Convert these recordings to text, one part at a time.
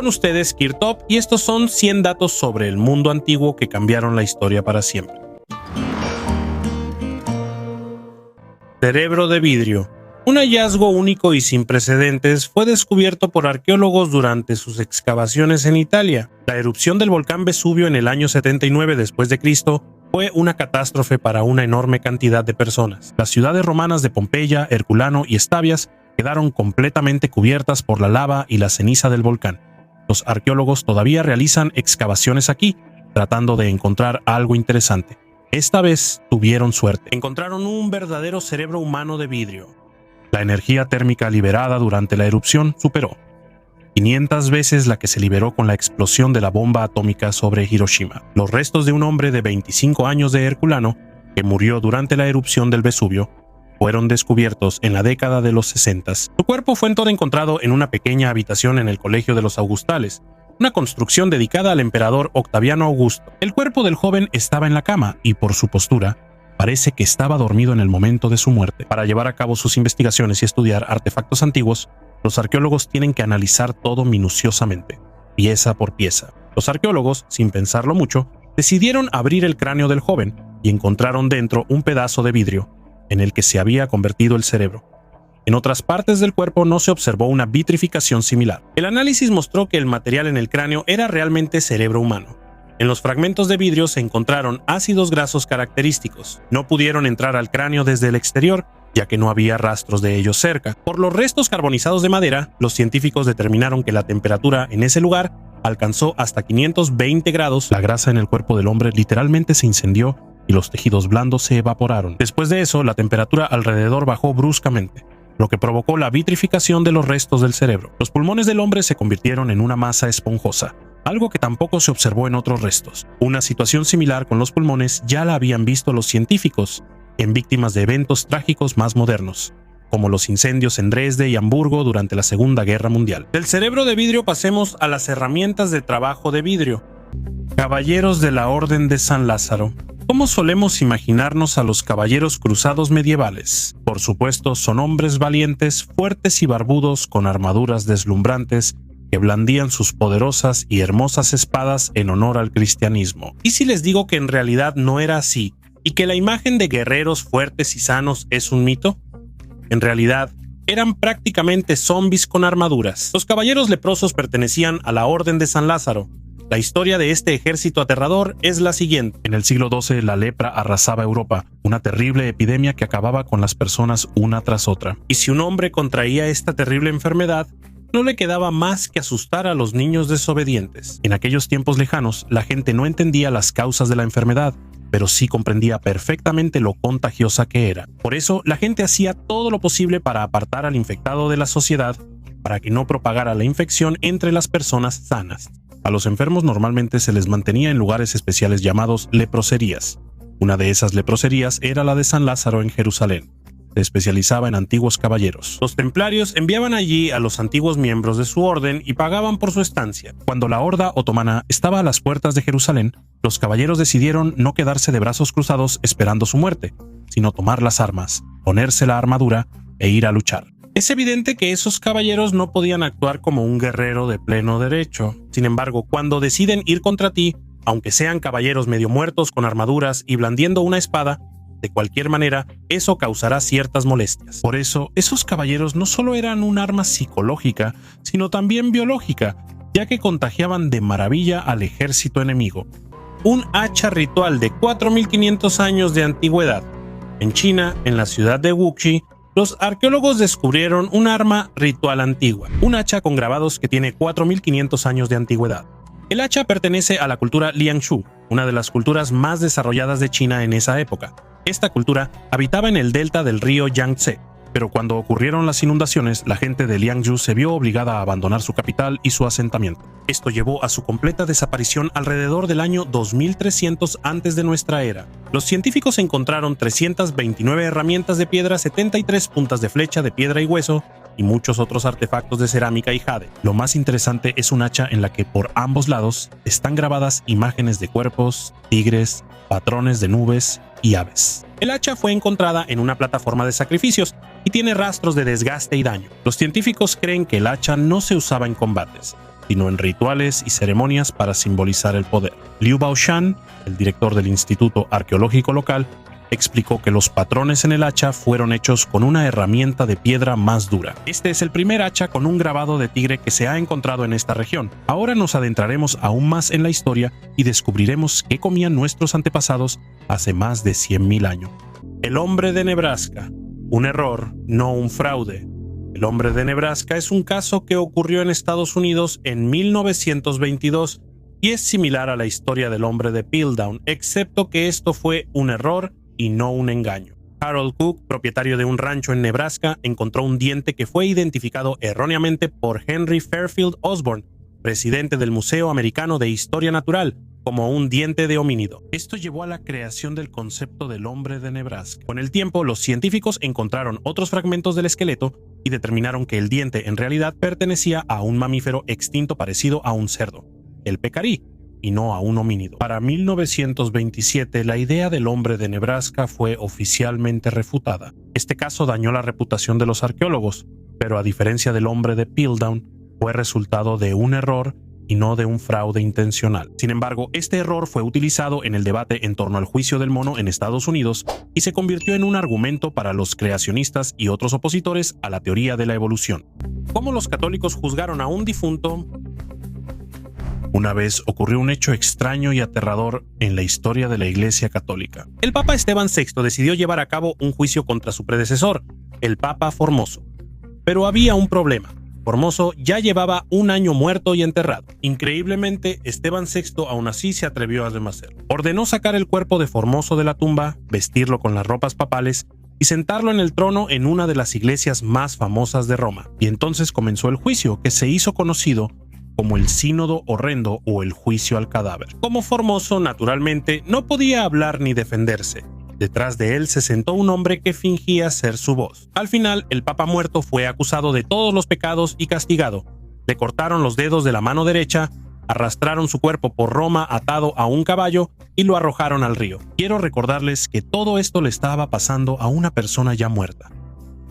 Con ustedes, Kirtop, y estos son 100 datos sobre el mundo antiguo que cambiaron la historia para siempre. Cerebro de vidrio. Un hallazgo único y sin precedentes fue descubierto por arqueólogos durante sus excavaciones en Italia. La erupción del volcán Vesubio en el año 79 después de Cristo fue una catástrofe para una enorme cantidad de personas. Las ciudades romanas de Pompeya, Herculano y Estabias quedaron completamente cubiertas por la lava y la ceniza del volcán. Los arqueólogos todavía realizan excavaciones aquí, tratando de encontrar algo interesante. Esta vez tuvieron suerte. Encontraron un verdadero cerebro humano de vidrio. La energía térmica liberada durante la erupción superó 500 veces la que se liberó con la explosión de la bomba atómica sobre Hiroshima. Los restos de un hombre de 25 años de Herculano, que murió durante la erupción del Vesubio, fueron descubiertos en la década de los 60. Su cuerpo fue entonces encontrado en una pequeña habitación en el Colegio de los Augustales, una construcción dedicada al emperador Octaviano Augusto. El cuerpo del joven estaba en la cama y, por su postura, parece que estaba dormido en el momento de su muerte. Para llevar a cabo sus investigaciones y estudiar artefactos antiguos, los arqueólogos tienen que analizar todo minuciosamente, pieza por pieza. Los arqueólogos, sin pensarlo mucho, decidieron abrir el cráneo del joven y encontraron dentro un pedazo de vidrio en el que se había convertido el cerebro. En otras partes del cuerpo no se observó una vitrificación similar. El análisis mostró que el material en el cráneo era realmente cerebro humano. En los fragmentos de vidrio se encontraron ácidos grasos característicos. No pudieron entrar al cráneo desde el exterior, ya que no había rastros de ellos cerca. Por los restos carbonizados de madera, los científicos determinaron que la temperatura en ese lugar alcanzó hasta 520 grados. La grasa en el cuerpo del hombre literalmente se incendió y los tejidos blandos se evaporaron. Después de eso, la temperatura alrededor bajó bruscamente, lo que provocó la vitrificación de los restos del cerebro. Los pulmones del hombre se convirtieron en una masa esponjosa, algo que tampoco se observó en otros restos. Una situación similar con los pulmones ya la habían visto los científicos en víctimas de eventos trágicos más modernos, como los incendios en Dresde y Hamburgo durante la Segunda Guerra Mundial. Del cerebro de vidrio pasemos a las herramientas de trabajo de vidrio. Caballeros de la Orden de San Lázaro. ¿Cómo solemos imaginarnos a los caballeros cruzados medievales? Por supuesto, son hombres valientes, fuertes y barbudos con armaduras deslumbrantes que blandían sus poderosas y hermosas espadas en honor al cristianismo. ¿Y si les digo que en realidad no era así y que la imagen de guerreros fuertes y sanos es un mito? En realidad, eran prácticamente zombies con armaduras. Los caballeros leprosos pertenecían a la Orden de San Lázaro. La historia de este ejército aterrador es la siguiente. En el siglo XII, la lepra arrasaba Europa, una terrible epidemia que acababa con las personas una tras otra. Y si un hombre contraía esta terrible enfermedad, no le quedaba más que asustar a los niños desobedientes. En aquellos tiempos lejanos, la gente no entendía las causas de la enfermedad, pero sí comprendía perfectamente lo contagiosa que era. Por eso, la gente hacía todo lo posible para apartar al infectado de la sociedad, para que no propagara la infección entre las personas sanas. A los enfermos normalmente se les mantenía en lugares especiales llamados leproserías. Una de esas leproserías era la de San Lázaro en Jerusalén. Se especializaba en antiguos caballeros. Los templarios enviaban allí a los antiguos miembros de su orden y pagaban por su estancia. Cuando la horda otomana estaba a las puertas de Jerusalén, los caballeros decidieron no quedarse de brazos cruzados esperando su muerte, sino tomar las armas, ponerse la armadura e ir a luchar. Es evidente que esos caballeros no podían actuar como un guerrero de pleno derecho. Sin embargo, cuando deciden ir contra ti, aunque sean caballeros medio muertos con armaduras y blandiendo una espada, de cualquier manera, eso causará ciertas molestias. Por eso, esos caballeros no solo eran un arma psicológica, sino también biológica, ya que contagiaban de maravilla al ejército enemigo. Un hacha ritual de 4500 años de antigüedad. En China, en la ciudad de Wuxi, los arqueólogos descubrieron un arma ritual antigua, un hacha con grabados que tiene 4500 años de antigüedad. El hacha pertenece a la cultura Liangshu, una de las culturas más desarrolladas de China en esa época. Esta cultura habitaba en el delta del río Yangtze, pero cuando ocurrieron las inundaciones, la gente de Liangshu se vio obligada a abandonar su capital y su asentamiento. Esto llevó a su completa desaparición alrededor del año 2300 antes de nuestra era. Los científicos encontraron 329 herramientas de piedra, 73 puntas de flecha de piedra y hueso, y muchos otros artefactos de cerámica y jade. Lo más interesante es un hacha en la que por ambos lados están grabadas imágenes de cuerpos, tigres, patrones de nubes y aves. El hacha fue encontrada en una plataforma de sacrificios y tiene rastros de desgaste y daño. Los científicos creen que el hacha no se usaba en combates, sino en rituales y ceremonias para simbolizar el poder. Liu Baoshan, el director del Instituto Arqueológico local, explicó que los patrones en el hacha fueron hechos con una herramienta de piedra más dura. Este es el primer hacha con un grabado de tigre que se ha encontrado en esta región. Ahora nos adentraremos aún más en la historia y descubriremos qué comían nuestros antepasados hace más de 100.000 años. El hombre de Nebraska. Un error, no un fraude. El hombre de Nebraska es un caso que ocurrió en Estados Unidos en 1922 y es similar a la historia del hombre de Piltdown, excepto que esto fue un error y no un engaño. Harold Cook, propietario de un rancho en Nebraska, encontró un diente que fue identificado erróneamente por Henry Fairfield Osborne, presidente del Museo Americano de Historia Natural, como un diente de homínido. Esto llevó a la creación del concepto del hombre de Nebraska. Con el tiempo, los científicos encontraron otros fragmentos del esqueleto y determinaron que el diente en realidad pertenecía a un mamífero extinto parecido a un cerdo, el pecarí, y no a un homínido. Para 1927, la idea del hombre de Nebraska fue oficialmente refutada. Este caso dañó la reputación de los arqueólogos, pero a diferencia del hombre de Piltdown, fue resultado de un error y no de un fraude intencional. Sin embargo, este error fue utilizado en el debate en torno al juicio del mono en Estados Unidos y se convirtió en un argumento para los creacionistas y otros opositores a la teoría de la evolución. ¿Cómo los católicos juzgaron a un difunto? Una vez ocurrió un hecho extraño y aterrador en la historia de la Iglesia Católica. El Papa Esteban VI decidió llevar a cabo un juicio contra su predecesor, el Papa Formoso. Pero había un problema. Formoso ya llevaba un año muerto y enterrado. Increíblemente, Esteban VI aún así se atrevió a hacerlo. Ordenó sacar el cuerpo de Formoso de la tumba, vestirlo con las ropas papales y sentarlo en el trono en una de las iglesias más famosas de Roma. Y entonces comenzó el juicio, que se hizo conocido como el Sínodo Horrendo o el Juicio al Cadáver. Como Formoso, naturalmente, no podía hablar ni defenderse. Detrás de él se sentó un hombre que fingía ser su voz. Al final, el Papa muerto fue acusado de todos los pecados y castigado. Le cortaron los dedos de la mano derecha, arrastraron su cuerpo por Roma atado a un caballo y lo arrojaron al río. Quiero recordarles que todo esto le estaba pasando a una persona ya muerta.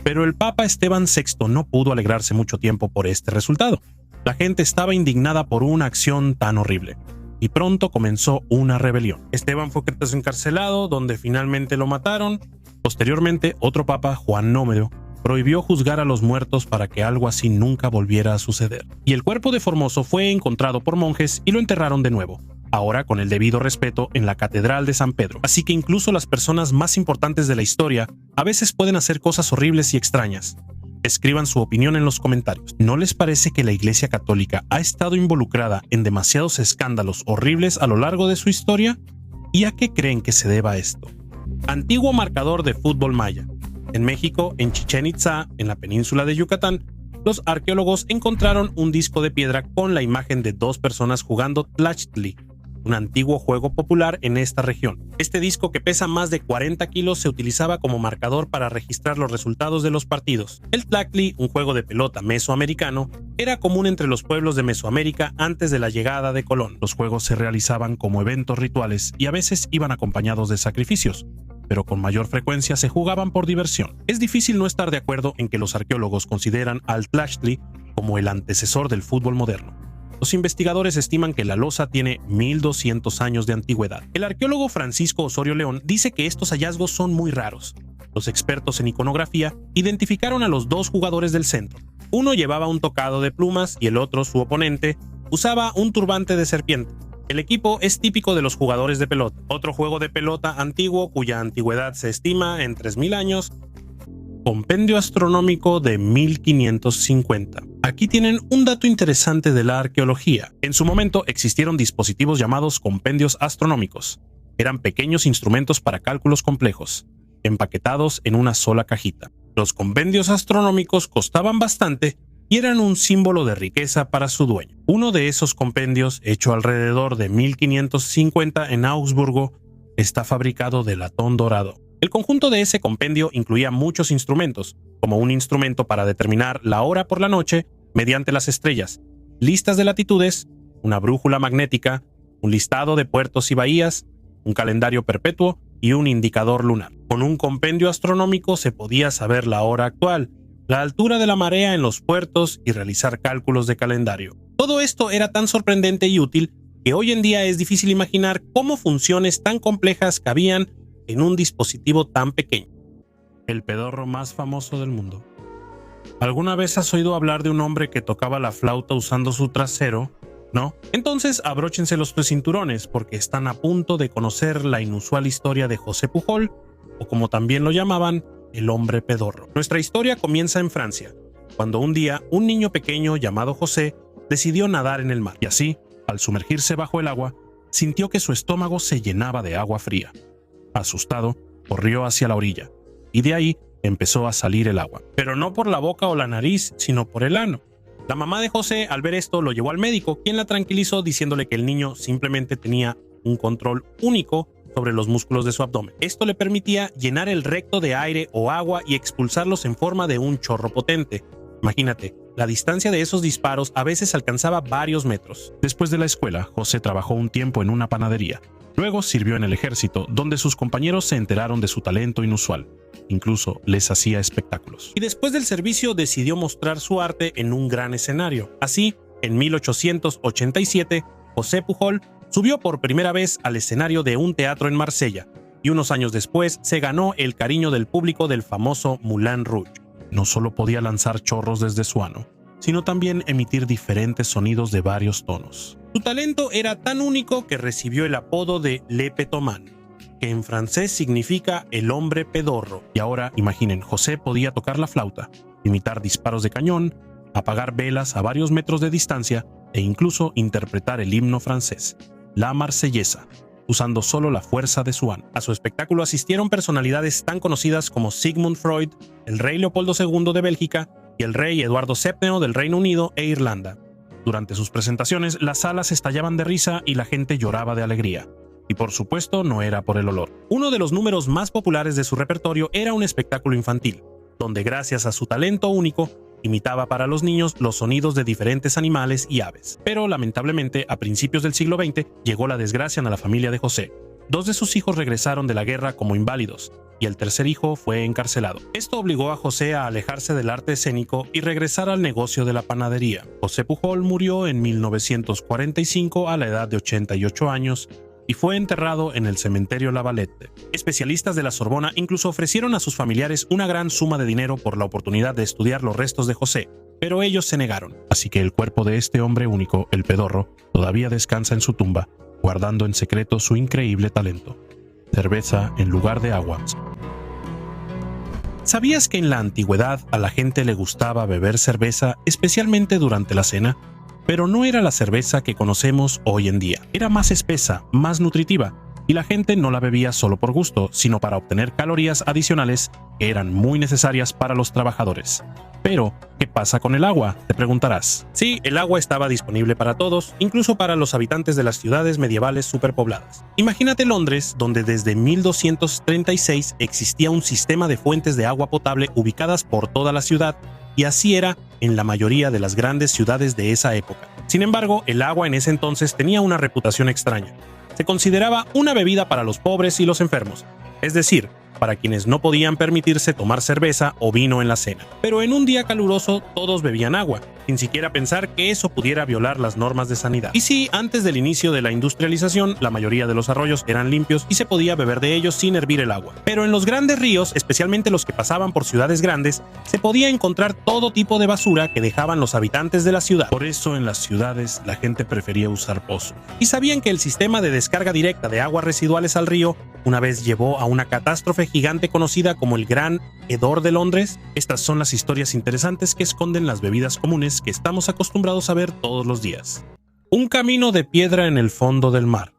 Pero el Papa Esteban VI no pudo alegrarse mucho tiempo por este resultado. La gente estaba indignada por una acción tan horrible, y pronto comenzó una rebelión. Esteban fue encarcelado, donde finalmente lo mataron. Posteriormente, otro papa, Juan IX, prohibió juzgar a los muertos para que algo así nunca volviera a suceder. Y el cuerpo de Formoso fue encontrado por monjes y lo enterraron de nuevo, ahora con el debido respeto en la Catedral de San Pedro. Así que incluso las personas más importantes de la historia a veces pueden hacer cosas horribles y extrañas. Escriban su opinión en los comentarios. ¿No les parece que la Iglesia Católica ha estado involucrada en demasiados escándalos horribles a lo largo de su historia? ¿Y a qué creen que se deba esto? Antiguo marcador de fútbol maya. En México, en Chichén Itzá, en la península de Yucatán, los arqueólogos encontraron un disco de piedra con la imagen de dos personas jugando Tlachtli, un antiguo juego popular en esta región. Este disco, que pesa más de 40 kilos, se utilizaba como marcador para registrar los resultados de los partidos. El Tlachtli, un juego de pelota mesoamericano, era común entre los pueblos de Mesoamérica antes de la llegada de Colón. Los juegos se realizaban como eventos rituales y a veces iban acompañados de sacrificios, pero con mayor frecuencia se jugaban por diversión. Es difícil no estar de acuerdo en que los arqueólogos consideran al Tlachtli como el antecesor del fútbol moderno. Los investigadores estiman que la losa tiene 1200 años de antigüedad. El arqueólogo Francisco Osorio León dice que estos hallazgos son muy raros. Los expertos en iconografía identificaron a los dos jugadores del centro. Uno llevaba un tocado de plumas y el otro, su oponente, usaba un turbante de serpiente. El equipo es típico de los jugadores de pelota. Otro juego de pelota antiguo cuya antigüedad se estima en 3000 años. Compendio astronómico de 1550. Aquí tienen un dato interesante de la arqueología. En su momento existieron dispositivos llamados compendios astronómicos. Eran pequeños instrumentos para cálculos complejos, empaquetados en una sola cajita. Los compendios astronómicos costaban bastante y eran un símbolo de riqueza para su dueño. Uno de esos compendios, hecho alrededor de 1550 en Augsburgo, está fabricado de latón dorado. El conjunto de ese compendio incluía muchos instrumentos, como un instrumento para determinar la hora por la noche mediante las estrellas, listas de latitudes, una brújula magnética, un listado de puertos y bahías, un calendario perpetuo y un indicador lunar. Con un compendio astronómico se podía saber la hora actual, la altura de la marea en los puertos y realizar cálculos de calendario. Todo esto era tan sorprendente y útil que hoy en día es difícil imaginar cómo funciones tan complejas cabían en un dispositivo tan pequeño. El pedorro más famoso del mundo. ¿Alguna vez has oído hablar de un hombre que tocaba la flauta usando su trasero? ¿No? Entonces abróchense los cinturones porque están a punto de conocer la inusual historia de José Pujol, o como también lo llamaban, el hombre pedorro. Nuestra historia comienza en Francia, cuando un día un niño pequeño llamado José decidió nadar en el mar y así, al sumergirse bajo el agua, sintió que su estómago se llenaba de agua fría. Asustado, corrió hacia la orilla y de ahí empezó a salir el agua, pero no por la boca o la nariz, sino por el ano. La mamá de José, al ver esto, lo llevó al médico, quien la tranquilizó diciéndole que el niño simplemente tenía un control único sobre los músculos de su abdomen. Esto le permitía llenar el recto de aire o agua y expulsarlos en forma de un chorro potente. Imagínate, la distancia de esos disparos a veces alcanzaba varios metros. Después de la escuela, José trabajó un tiempo en una panadería. Luego sirvió en el ejército, donde sus compañeros se enteraron de su talento inusual. Incluso les hacía espectáculos. Y después del servicio decidió mostrar su arte en un gran escenario. Así, en 1887, José Pujol subió por primera vez al escenario de un teatro en Marsella, y unos años después se ganó el cariño del público del famoso Moulin Rouge. No solo podía lanzar chorros desde su ano, sino también emitir diferentes sonidos de varios tonos. Su talento era tan único que recibió el apodo de Le Pétoman, que en francés significa el hombre pedorro. Y ahora, imaginen, José podía tocar la flauta, imitar disparos de cañón, apagar velas a varios metros de distancia e incluso interpretar el himno francés, la Marsellesa, usando solo la fuerza de su ano. A su espectáculo asistieron personalidades tan conocidas como Sigmund Freud, el rey Leopoldo II de Bélgica y el rey Eduardo VII del Reino Unido e Irlanda. Durante sus presentaciones, las salas estallaban de risa y la gente lloraba de alegría. Y por supuesto no era por el olor. Uno de los números más populares de su repertorio era un espectáculo infantil, donde gracias a su talento único, imitaba para los niños los sonidos de diferentes animales y aves. Pero lamentablemente, a principios del siglo XX, llegó la desgracia a la familia de José. 2 de sus hijos regresaron de la guerra como inválidos, y el tercer hijo fue encarcelado. Esto obligó a José a alejarse del arte escénico y regresar al negocio de la panadería. José Pujol murió en 1945 a la edad de 88 años, y fue enterrado en el cementerio La Valette. Especialistas de la Sorbona incluso ofrecieron a sus familiares una gran suma de dinero por la oportunidad de estudiar los restos de José, pero ellos se negaron. Así que el cuerpo de este hombre único, el pedorro, todavía descansa en su tumba, guardando en secreto su increíble talento. Cerveza en lugar de agua. ¿Sabías que en la antigüedad a la gente le gustaba beber cerveza, especialmente durante la cena? Pero no era la cerveza que conocemos hoy en día. Era más espesa, más nutritiva, y la gente no la bebía solo por gusto, sino para obtener calorías adicionales que eran muy necesarias para los trabajadores. Pero, ¿qué pasa con el agua?, te preguntarás. Sí, el agua estaba disponible para todos, incluso para los habitantes de las ciudades medievales superpobladas. Imagínate Londres, donde desde 1236 existía un sistema de fuentes de agua potable ubicadas por toda la ciudad, y así era en la mayoría de las grandes ciudades de esa época. Sin embargo, el agua en ese entonces tenía una reputación extraña. Se consideraba una bebida para los pobres y los enfermos, es decir, para quienes no podían permitirse tomar cerveza o vino en la cena. Pero en un día caluroso todos bebían agua, sin siquiera pensar que eso pudiera violar las normas de sanidad. Y sí, antes del inicio de la industrialización, la mayoría de los arroyos eran limpios y se podía beber de ellos sin hervir el agua. Pero en los grandes ríos, especialmente los que pasaban por ciudades grandes, se podía encontrar todo tipo de basura que dejaban los habitantes de la ciudad. Por eso en las ciudades la gente prefería usar pozos. ¿Y sabían que el sistema de descarga directa de aguas residuales al río una vez llevó a una catástrofe gigante conocida como el Gran Hedor de Londres? Estas son las historias interesantes que esconden las bebidas comunes que estamos acostumbrados a ver todos los días. Un camino de piedra en el fondo del mar.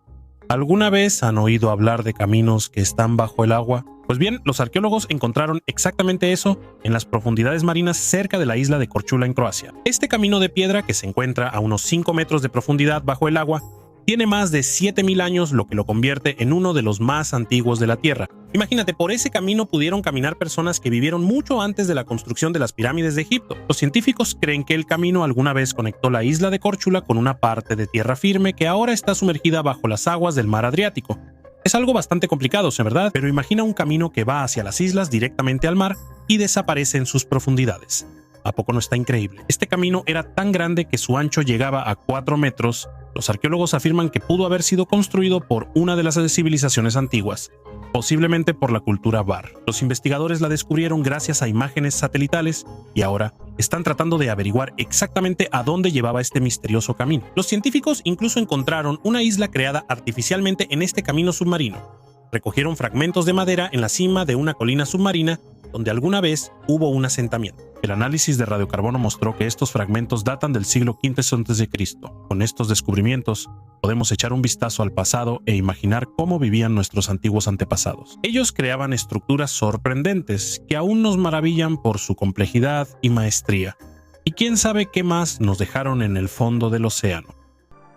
¿Alguna vez han oído hablar de caminos que están bajo el agua? Pues bien, los arqueólogos encontraron exactamente eso en las profundidades marinas cerca de la isla de Korčula en Croacia. Este camino de piedra, que se encuentra a unos 5 metros de profundidad bajo el agua, tiene más de 7000 años, lo que lo convierte en uno de los más antiguos de la Tierra. Imagínate, por ese camino pudieron caminar personas que vivieron mucho antes de la construcción de las pirámides de Egipto. Los científicos creen que el camino alguna vez conectó la isla de Korčula con una parte de tierra firme que ahora está sumergida bajo las aguas del mar Adriático. Es algo bastante complicado, ¿verdad? Pero imagina un camino que va hacia las islas directamente al mar y desaparece en sus profundidades. ¿A poco no está increíble? Este camino era tan grande que su ancho llegaba a 4 metros. Los arqueólogos afirman que pudo haber sido construido por una de las civilizaciones antiguas, posiblemente por la cultura Bar. Los investigadores la descubrieron gracias a imágenes satelitales y ahora están tratando de averiguar exactamente a dónde llevaba este misterioso camino. Los científicos incluso encontraron una isla creada artificialmente en este camino submarino. Recogieron fragmentos de madera en la cima de una colina submarina donde alguna vez hubo un asentamiento. El análisis de radiocarbono mostró que estos fragmentos datan del siglo V a.C. Con estos descubrimientos, podemos echar un vistazo al pasado e imaginar cómo vivían nuestros antiguos antepasados. Ellos creaban estructuras sorprendentes que aún nos maravillan por su complejidad y maestría. Y quién sabe qué más nos dejaron en el fondo del océano.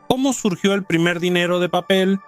¿Cómo surgió el primer dinero de papel?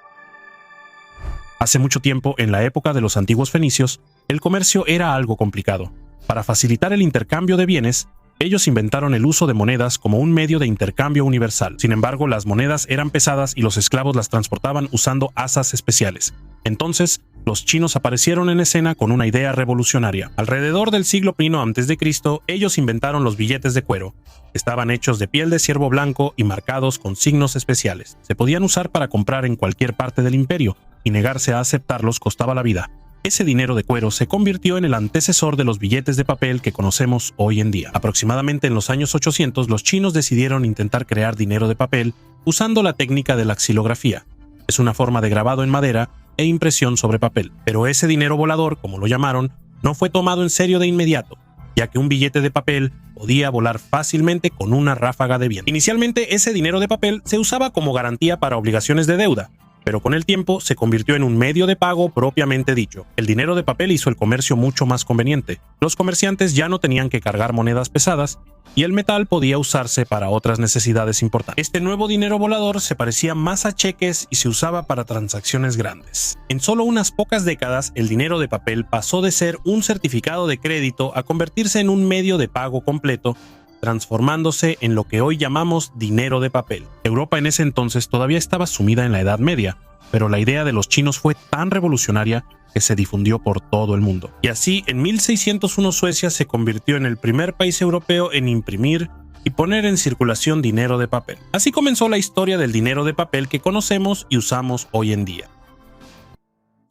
Hace mucho tiempo, en la época de los antiguos fenicios, el comercio era algo complicado. Para facilitar el intercambio de bienes, ellos inventaron el uso de monedas como un medio de intercambio universal. Sin embargo, las monedas eran pesadas y los esclavos las transportaban usando asas especiales. Entonces, los chinos aparecieron en escena con una idea revolucionaria. Alrededor del siglo I a.C., ellos inventaron los billetes de cuero. Estaban hechos de piel de ciervo blanco y marcados con signos especiales. Se podían usar para comprar en cualquier parte del imperio, y negarse a aceptarlos costaba la vida. Ese dinero de cuero se convirtió en el antecesor de los billetes de papel que conocemos hoy en día. Aproximadamente en los años 800, los chinos decidieron intentar crear dinero de papel usando la técnica de la xilografía. Es una forma de grabado en madera e impresión sobre papel. Pero ese dinero volador, como lo llamaron, no fue tomado en serio de inmediato, ya que un billete de papel podía volar fácilmente con una ráfaga de viento. Inicialmente, ese dinero de papel se usaba como garantía para obligaciones de deuda, pero con el tiempo se convirtió en un medio de pago propiamente dicho. El dinero de papel hizo el comercio mucho más conveniente. Los comerciantes ya no tenían que cargar monedas pesadas y el metal podía usarse para otras necesidades importantes. Este nuevo dinero volador se parecía más a cheques y se usaba para transacciones grandes. En solo unas pocas décadas, el dinero de papel pasó de ser un certificado de crédito a convertirse en un medio de pago completo, transformándose en lo que hoy llamamos dinero de papel. Europa en ese entonces todavía estaba sumida en la Edad Media, pero la idea de los chinos fue tan revolucionaria que se difundió por todo el mundo. Y así, en 1601 Suecia se convirtió en el primer país europeo en imprimir y poner en circulación dinero de papel. Así comenzó la historia del dinero de papel que conocemos y usamos hoy en día.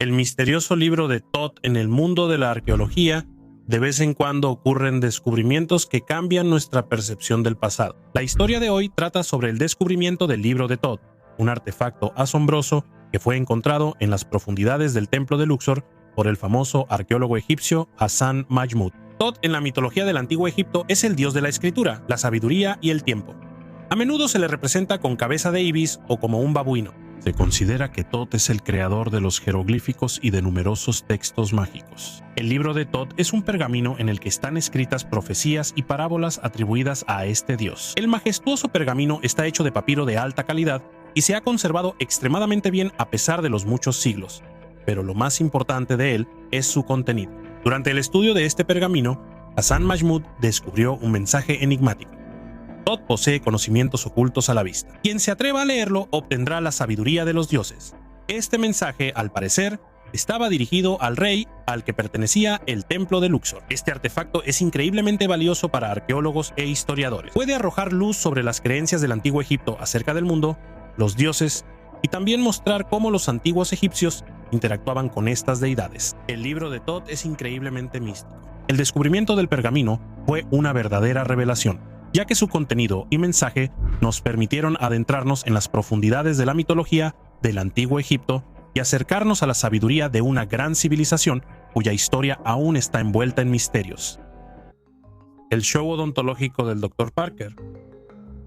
El misterioso libro de Thoth en el mundo de la arqueología. De vez en cuando ocurren descubrimientos que cambian nuestra percepción del pasado. La historia de hoy trata sobre el descubrimiento del libro de Thoth, un artefacto asombroso que fue encontrado en las profundidades del templo de Luxor por el famoso arqueólogo egipcio Hassan Mahmud. Thoth en la mitología del antiguo Egipto es el dios de la escritura, la sabiduría y el tiempo. A menudo se le representa con cabeza de ibis o como un babuino. Se considera que Thoth es el creador de los jeroglíficos y de numerosos textos mágicos. El libro de Thoth es un pergamino en el que están escritas profecías y parábolas atribuidas a este dios. El majestuoso pergamino está hecho de papiro de alta calidad y se ha conservado extremadamente bien a pesar de los muchos siglos. Pero lo más importante de él es su contenido. Durante el estudio de este pergamino, Hassan Mahmud descubrió un mensaje enigmático. Thoth posee conocimientos ocultos a la vista. Quien se atreva a leerlo obtendrá la sabiduría de los dioses. Este mensaje, al parecer, estaba dirigido al rey al que pertenecía el templo de Luxor. Este artefacto es increíblemente valioso para arqueólogos e historiadores. Puede arrojar luz sobre las creencias del antiguo Egipto acerca del mundo, los dioses, y también mostrar cómo los antiguos egipcios interactuaban con estas deidades. El libro de Thoth es increíblemente místico. El descubrimiento del pergamino fue una verdadera revelación, ya que su contenido y mensaje nos permitieron adentrarnos en las profundidades de la mitología del antiguo Egipto y acercarnos a la sabiduría de una gran civilización cuya historia aún está envuelta en misterios. El show odontológico del Dr. Parker.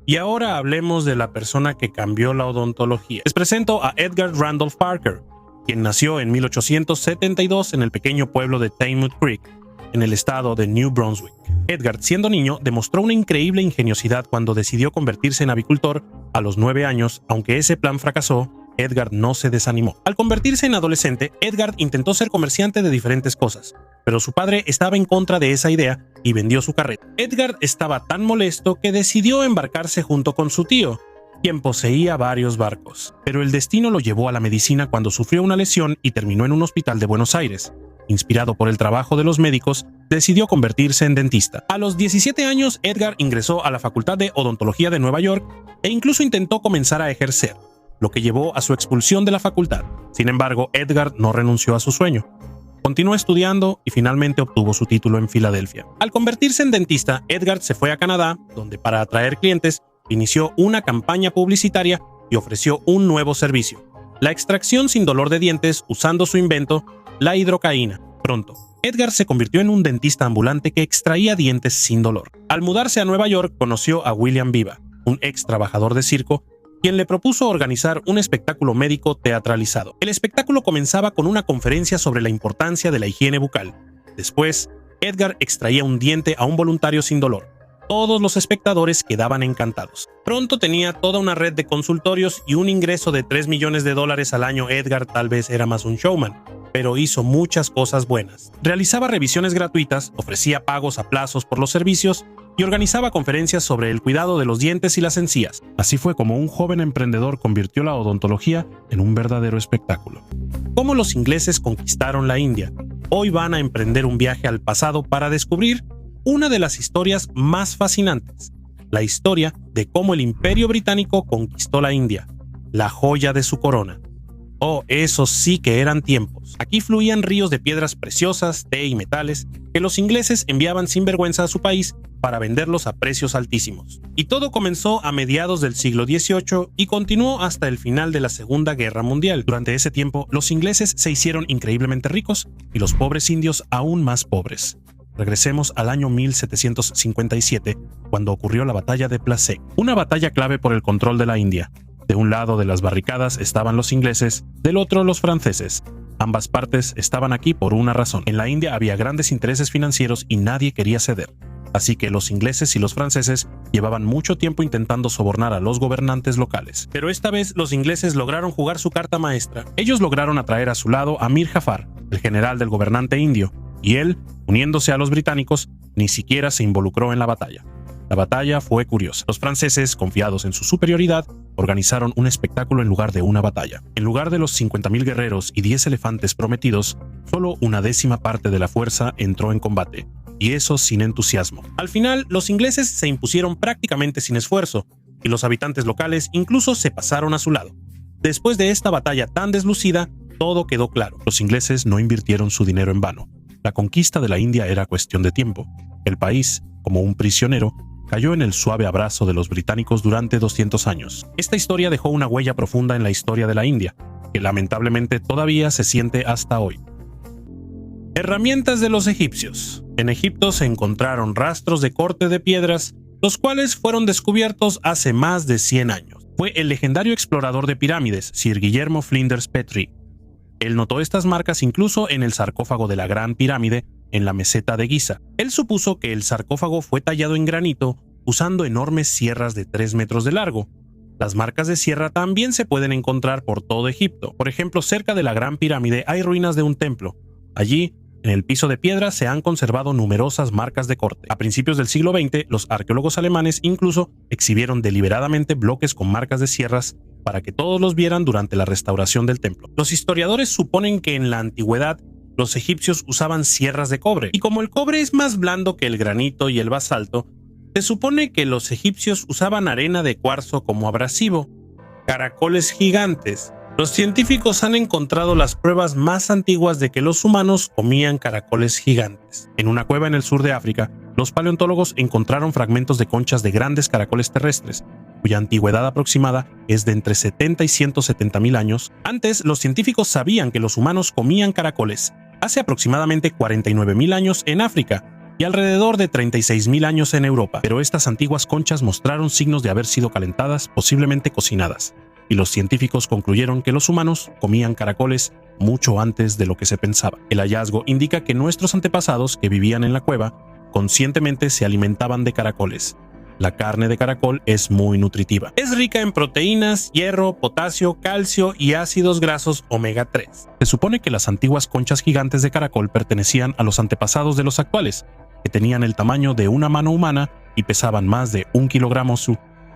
Y ahora hablemos de la persona que cambió la odontología. Les presento a Edgar Randolph Parker, quien nació en 1872 en el pequeño pueblo de Teignmouth Creek, en el estado de New Brunswick. Edgar, siendo niño, demostró una increíble ingeniosidad cuando decidió convertirse en avicultor a los 9 años. Aunque ese plan fracasó, Edgar no se desanimó. Al convertirse en adolescente, Edgar intentó ser comerciante de diferentes cosas, pero su padre estaba en contra de esa idea y vendió su carreta. Edgar estaba tan molesto que decidió embarcarse junto con su tío, quien poseía varios barcos. Pero el destino lo llevó a la medicina cuando sufrió una lesión y terminó en un hospital de Buenos Aires. Inspirado por el trabajo de los médicos, decidió convertirse en dentista. A los 17 años, Edgar ingresó a la Facultad de Odontología de Nueva York e incluso intentó comenzar a ejercer, lo que llevó a su expulsión de la facultad. Sin embargo, Edgar no renunció a su sueño. Continuó estudiando y finalmente obtuvo su título en Filadelfia. Al convertirse en dentista, Edgar se fue a Canadá, donde para atraer clientes inició una campaña publicitaria y ofreció un nuevo servicio: la extracción sin dolor de dientes usando su invento, la hidrocaína. Pronto, Edgar se convirtió en un dentista ambulante que extraía dientes sin dolor. Al mudarse a Nueva York, conoció a William Viva, un ex trabajador de circo, quien le propuso organizar un espectáculo médico teatralizado. El espectáculo comenzaba con una conferencia sobre la importancia de la higiene bucal. Después, Edgar extraía un diente a un voluntario sin dolor. Todos los espectadores quedaban encantados. Pronto tenía toda una red de consultorios y un ingreso de $3 millones al año. Edgar tal vez era más un showman, pero hizo muchas cosas buenas. Realizaba revisiones gratuitas, ofrecía pagos a plazos por los servicios y organizaba conferencias sobre el cuidado de los dientes y las encías. Así fue como un joven emprendedor convirtió la odontología en un verdadero espectáculo. ¿Cómo los ingleses conquistaron la India? Hoy van a emprender un viaje al pasado para descubrir una de las historias más fascinantes: la historia de cómo el Imperio Británico conquistó la India, la joya de su corona. Oh, esos sí que eran tiempos. Aquí fluían ríos de piedras preciosas, té y metales que los ingleses enviaban sin vergüenza a su país para venderlos a precios altísimos. Y todo comenzó a mediados del siglo XVIII y continuó hasta el final de la Segunda Guerra Mundial. Durante ese tiempo, los ingleses se hicieron increíblemente ricos y los pobres indios aún más pobres. Regresemos al año 1757, cuando ocurrió la batalla de Plassey, una batalla clave por el control de la India. De un lado de las barricadas estaban los ingleses, del otro los franceses. Ambas partes estaban aquí por una razón. En la India había grandes intereses financieros y nadie quería ceder. Así que los ingleses y los franceses llevaban mucho tiempo intentando sobornar a los gobernantes locales. Pero esta vez los ingleses lograron jugar su carta maestra. Ellos lograron atraer a su lado a Mir Jafar, el general del gobernante indio, y él, uniéndose a los británicos, ni siquiera se involucró en la batalla. La batalla fue curiosa. Los franceses, confiados en su superioridad, organizaron un espectáculo en lugar de una batalla. En lugar de los 50,000 guerreros y 10 elefantes prometidos, solo una décima parte de la fuerza entró en combate, y eso sin entusiasmo. Al final, los ingleses se impusieron prácticamente sin esfuerzo, y los habitantes locales incluso se pasaron a su lado. Después de esta batalla tan deslucida, todo quedó claro. Los ingleses no invirtieron su dinero en vano. La conquista de la India era cuestión de tiempo. El país, como un prisionero, cayó en el suave abrazo de los británicos durante 200 años. Esta historia dejó una huella profunda en la historia de la India, que lamentablemente todavía se siente hasta hoy. Herramientas de los egipcios. En Egipto se encontraron rastros de corte de piedras, los cuales fueron descubiertos hace más de 100 años. Fue el legendario explorador de pirámides, Sir Guillermo Flinders Petrie. Él notó estas marcas incluso en el sarcófago de la Gran Pirámide en la meseta de Giza. Él supuso que el sarcófago fue tallado en granito usando enormes sierras de 3 metros de largo. Las marcas de sierra también se pueden encontrar por todo Egipto. Por ejemplo, cerca de la Gran Pirámide hay ruinas de un templo. Allí, en el piso de piedra, se han conservado numerosas marcas de corte. A principios del siglo XX, los arqueólogos alemanes incluso exhibieron deliberadamente bloques con marcas de sierras para que todos los vieran durante la restauración del templo. Los historiadores suponen que en la antigüedad los egipcios usaban sierras de cobre, y como el cobre es más blando que el granito y el basalto, se supone que los egipcios usaban arena de cuarzo como abrasivo. Caracoles gigantes. Los científicos han encontrado las pruebas más antiguas de que los humanos comían caracoles gigantes. En una cueva en el sur de África, los paleontólogos encontraron fragmentos de conchas de grandes caracoles terrestres, cuya antigüedad aproximada es de entre 70 y 170,000 años. Antes, los científicos sabían que los humanos comían caracoles, hace aproximadamente 49,000 años en África y alrededor de 36,000 años en Europa, pero estas antiguas conchas mostraron signos de haber sido calentadas, posiblemente cocinadas, y los científicos concluyeron que los humanos comían caracoles mucho antes de lo que se pensaba. El hallazgo indica que nuestros antepasados que vivían en la cueva conscientemente se alimentaban de caracoles. La carne de caracol es muy nutritiva. Es rica en proteínas, hierro, potasio, calcio y ácidos grasos omega 3. Se supone que las antiguas conchas gigantes de caracol pertenecían a los antepasados de los actuales, que tenían el tamaño de una mano humana y pesaban más de 1 kilogramo.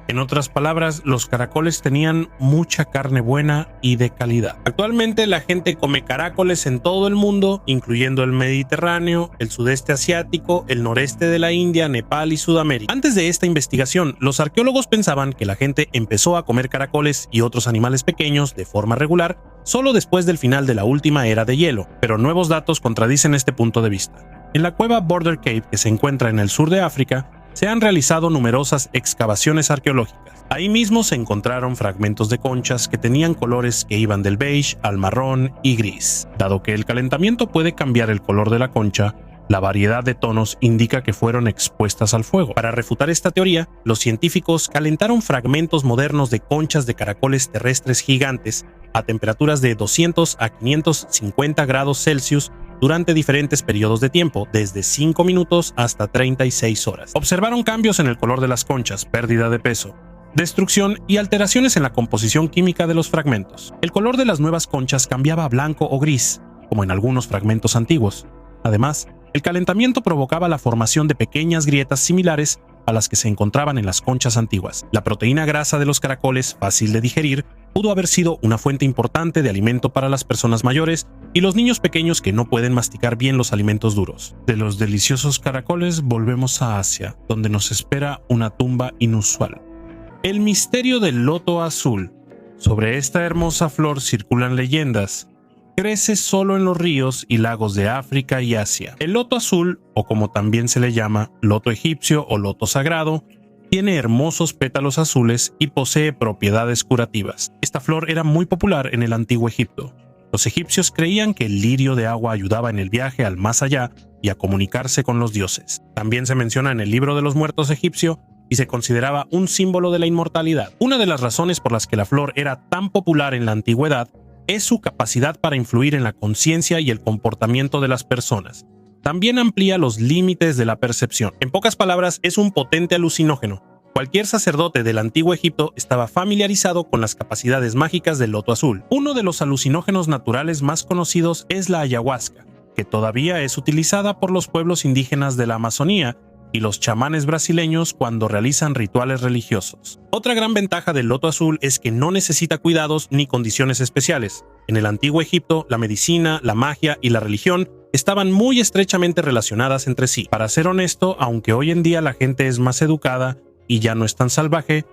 En otras palabras, los caracoles tenían mucha carne buena y de calidad. Actualmente la gente come caracoles en todo el mundo, incluyendo el Mediterráneo, el sudeste asiático, el noreste de la India, Nepal y Sudamérica. Antes de esta investigación, los arqueólogos pensaban que la gente empezó a comer caracoles y otros animales pequeños de forma regular solo después del final de la última era de hielo, pero nuevos datos contradicen este punto de vista. En la cueva Border Cave, que se encuentra en el sur de África, se han realizado numerosas excavaciones arqueológicas. Ahí mismo se encontraron fragmentos de conchas que tenían colores que iban del beige al marrón y gris. Dado que el calentamiento puede cambiar el color de la concha, la variedad de tonos indica que fueron expuestas al fuego. Para refutar esta teoría, los científicos calentaron fragmentos modernos de conchas de caracoles terrestres gigantes a temperaturas de 200 a 550 grados Celsius durante diferentes periodos de tiempo, desde 5 minutos hasta 36 horas. Observaron cambios en el color de las conchas, pérdida de peso, destrucción y alteraciones en la composición química de los fragmentos. El color de las nuevas conchas cambiaba a blanco o gris, como en algunos fragmentos antiguos. Además, el calentamiento provocaba la formación de pequeñas grietas similares a las que se encontraban en las conchas antiguas. La proteína grasa de los caracoles, fácil de digerir, pudo haber sido una fuente importante de alimento para las personas mayores y los niños pequeños que no pueden masticar bien los alimentos duros. De los deliciosos caracoles volvemos a Asia, donde nos espera una tumba inusual. El misterio del loto azul. Sobre esta hermosa flor circulan leyendas. Crece solo en los ríos y lagos de África y Asia. El loto azul, o como también se le llama, loto egipcio o loto sagrado, tiene hermosos pétalos azules y posee propiedades curativas. Esta flor era muy popular en el antiguo Egipto. Los egipcios creían que el lirio de agua ayudaba en el viaje al más allá y a comunicarse con los dioses. También se menciona en el libro de los muertos egipcio y se consideraba un símbolo de la inmortalidad. Una de las razones por las que la flor era tan popular en la antigüedad es su capacidad para influir en la conciencia y el comportamiento de las personas. También amplía los límites de la percepción. En pocas palabras, es un potente alucinógeno. Cualquier sacerdote del antiguo Egipto estaba familiarizado con las capacidades mágicas del loto azul. Uno de los alucinógenos naturales más conocidos es la ayahuasca, que todavía es utilizada por los pueblos indígenas de la Amazonía y los chamanes brasileños cuando realizan rituales religiosos. Otra gran ventaja del loto azul es que no necesita cuidados ni condiciones especiales. En el antiguo Egipto, la medicina, la magia y la religión estaban muy estrechamente relacionadas entre sí. Para ser honesto, aunque hoy en día la gente es más educada y ya no es tan salvaje,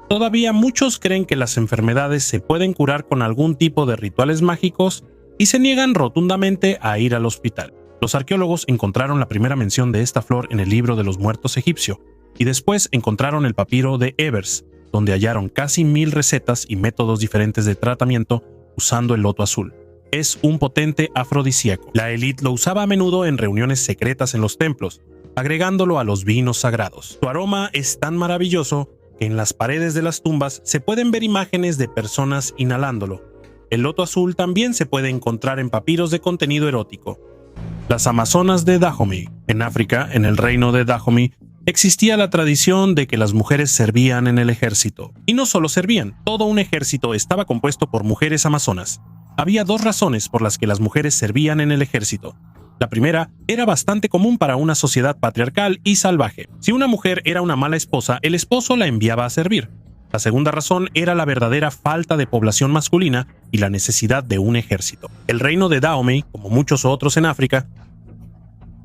todavía muchos creen que las enfermedades se pueden curar con algún tipo de rituales mágicos y se niegan rotundamente a ir al hospital. Los arqueólogos encontraron la primera mención de esta flor en el libro de los muertos egipcio, y después encontraron el papiro de Ebers, donde hallaron casi 1000 recetas y métodos diferentes de tratamiento usando el loto azul. Es un potente afrodisíaco. La élite lo usaba a menudo en reuniones secretas en los templos, agregándolo a los vinos sagrados. Su aroma es tan maravilloso que en las paredes de las tumbas se pueden ver imágenes de personas inhalándolo. El loto azul también se puede encontrar en papiros de contenido erótico. Las amazonas de Dahomey. En África, en el reino de Dahomey, existía la tradición de que las mujeres servían en el ejército. Y no solo servían, todo un ejército estaba compuesto por mujeres amazonas. Había dos razones por las que las mujeres servían en el ejército. La primera, era bastante común para una sociedad patriarcal y salvaje. Si una mujer era una mala esposa, el esposo la enviaba a servir. La segunda razón era la verdadera falta de población masculina y la necesidad de un ejército. El reino de Dahomey, como muchos otros en África,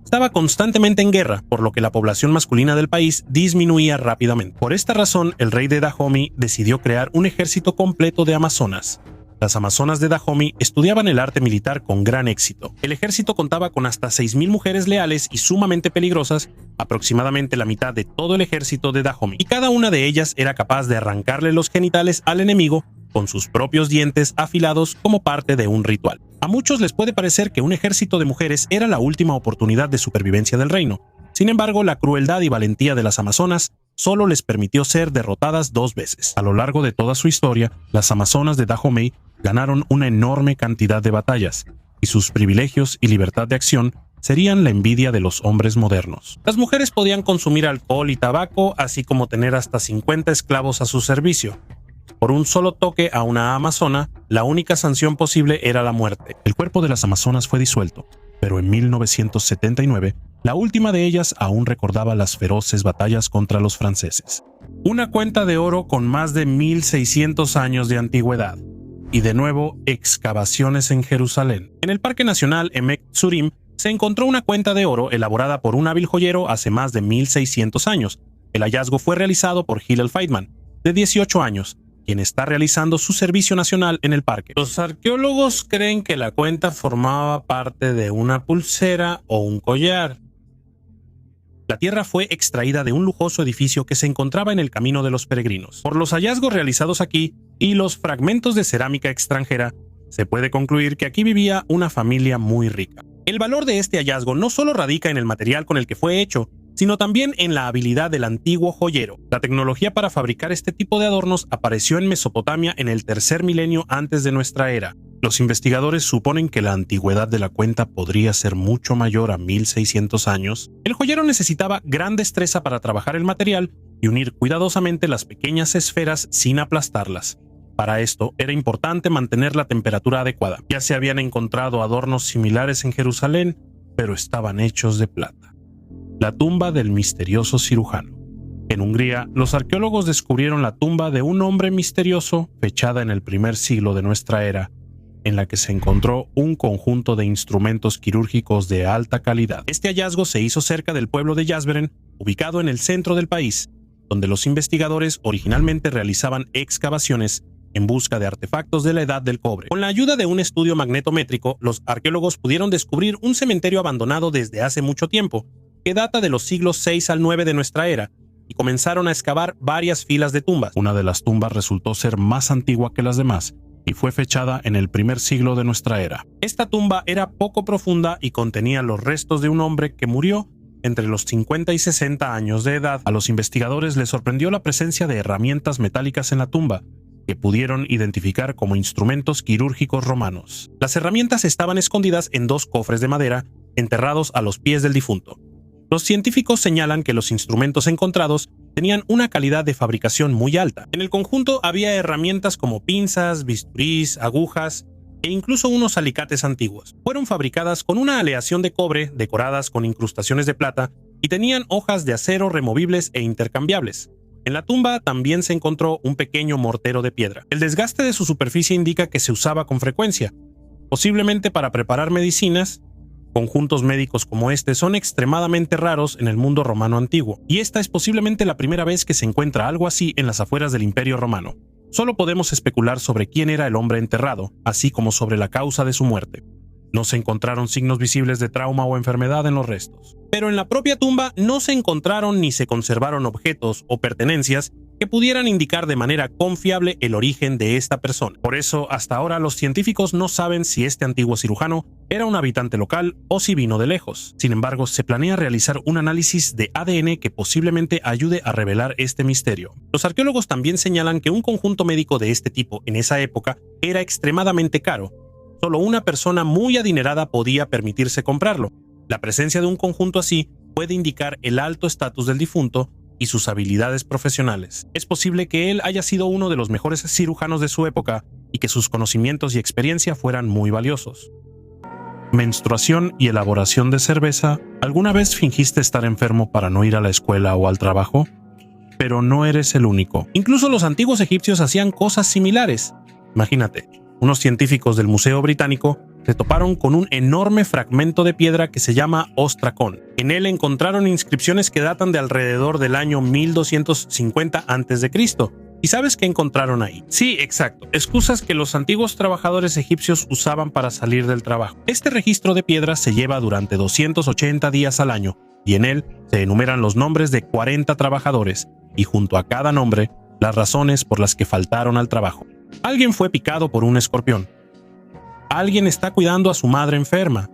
estaba constantemente en guerra, por lo que la población masculina del país disminuía rápidamente. Por esta razón, el rey de Dahomey decidió crear un ejército completo de amazonas. Las amazonas de Dahomey estudiaban el arte militar con gran éxito. El ejército contaba con hasta 6000 mujeres leales y sumamente peligrosas, aproximadamente la mitad de todo el ejército de Dahomey, y cada una de ellas era capaz de arrancarle los genitales al enemigo con sus propios dientes afilados como parte de un ritual. A muchos les puede parecer que un ejército de mujeres era la última oportunidad de supervivencia del reino. Sin embargo, la crueldad y valentía de las amazonas solo les permitió ser derrotadas 2 veces. A lo largo de toda su historia, las amazonas de Dahomey ganaron una enorme cantidad de batallas, y sus privilegios y libertad de acción serían la envidia de los hombres modernos. Las mujeres podían consumir alcohol y tabaco, así como tener hasta 50 esclavos a su servicio. Por un solo toque a una amazona, la única sanción posible era la muerte. El cuerpo de las amazonas fue disuelto, pero en 1979 La última de ellas aún recordaba las feroces batallas contra los franceses. Una cuenta de oro con más de 1600 años de antigüedad. Y de nuevo, excavaciones en Jerusalén. En el Parque Nacional Emek Tzurim se encontró una cuenta de oro elaborada por un hábil joyero hace más de 1600 años. El hallazgo fue realizado por Hillel Feynman, de 18 años, quien está realizando su servicio nacional en el parque. Los arqueólogos creen que la cuenta formaba parte de una pulsera o un collar. La tierra fue extraída de un lujoso edificio que se encontraba en el Camino de los Peregrinos. Por los hallazgos realizados aquí y los fragmentos de cerámica extranjera, se puede concluir que aquí vivía una familia muy rica. El valor de este hallazgo no solo radica en el material con el que fue hecho, sino también en la habilidad del antiguo joyero. La tecnología para fabricar este tipo de adornos apareció en Mesopotamia en el tercer milenio antes de nuestra era. Los investigadores suponen que la antigüedad de la cuenta podría ser mucho mayor a 1600 años. El joyero necesitaba gran destreza para trabajar el material y unir cuidadosamente las pequeñas esferas sin aplastarlas. Para esto era importante mantener la temperatura adecuada. Ya se habían encontrado adornos similares en Jerusalén, pero estaban hechos de plata. La tumba del misterioso cirujano. En Hungría, los arqueólogos descubrieron la tumba de un hombre misterioso fechada en el primer siglo de nuestra era, en la que se encontró un conjunto de instrumentos quirúrgicos de alta calidad. Este hallazgo se hizo cerca del pueblo de Jászberény, ubicado en el centro del país, donde los investigadores originalmente realizaban excavaciones en busca de artefactos de la edad del cobre. Con la ayuda de un estudio magnetométrico, los arqueólogos pudieron descubrir un cementerio abandonado desde hace mucho tiempo, que data de los siglos 6 al 9 de nuestra era, y comenzaron a excavar varias filas de tumbas. Una de las tumbas resultó ser más antigua que las demás, y fue fechada en el primer siglo de nuestra era. Esta tumba era poco profunda y contenía los restos de un hombre que murió entre los 50 y 60 años de edad. A los investigadores les sorprendió la presencia de herramientas metálicas en la tumba, que pudieron identificar como instrumentos quirúrgicos romanos. Las herramientas estaban escondidas en dos cofres de madera, enterrados a los pies del difunto. Los científicos señalan que los instrumentos encontrados tenían una calidad de fabricación muy alta. En el conjunto había herramientas como pinzas, bisturís, agujas e incluso unos alicates antiguos. Fueron fabricadas con una aleación de cobre, decoradas con incrustaciones de plata, y tenían hojas de acero removibles e intercambiables. En la tumba también se encontró un pequeño mortero de piedra. El desgaste de su superficie indica que se usaba con frecuencia, posiblemente para preparar medicinas. Conjuntos médicos como este son extremadamente raros en el mundo romano antiguo, y esta es posiblemente la primera vez que se encuentra algo así en las afueras del Imperio Romano. Solo podemos especular sobre quién era el hombre enterrado, así como sobre la causa de su muerte. No se encontraron signos visibles de trauma o enfermedad en los restos. Pero en la propia tumba no se encontraron ni se conservaron objetos o pertenencias que pudieran indicar de manera confiable el origen de esta persona. Por eso, hasta ahora los científicos no saben si este antiguo cirujano era un habitante local o si vino de lejos. Sin embargo, se planea realizar un análisis de ADN que posiblemente ayude a revelar este misterio. Los arqueólogos también señalan que un conjunto médico de este tipo en esa época era extremadamente caro. Solo una persona muy adinerada podía permitirse comprarlo. La presencia de un conjunto así puede indicar el alto estatus del difunto y sus habilidades profesionales. Es posible que él haya sido uno de los mejores cirujanos de su época y que sus conocimientos y experiencia fueran muy valiosos. Menstruación y elaboración de cerveza. ¿Alguna vez fingiste estar enfermo para no ir a la escuela o al trabajo? Pero no eres el único. Incluso los antiguos egipcios hacían cosas similares. Imagínate, unos científicos del Museo Británico se toparon con un enorme fragmento de piedra que se llama ostracón. En él encontraron inscripciones que datan de alrededor del año 1250 a.C. ¿Y sabes qué encontraron ahí? Sí, exacto, excusas que los antiguos trabajadores egipcios usaban para salir del trabajo. Este registro de piedra se lleva durante 280 días al año, y en él se enumeran los nombres de 40 trabajadores, y junto a cada nombre, las razones por las que faltaron al trabajo. Alguien fue picado por un escorpión. Alguien está cuidando a su madre enferma.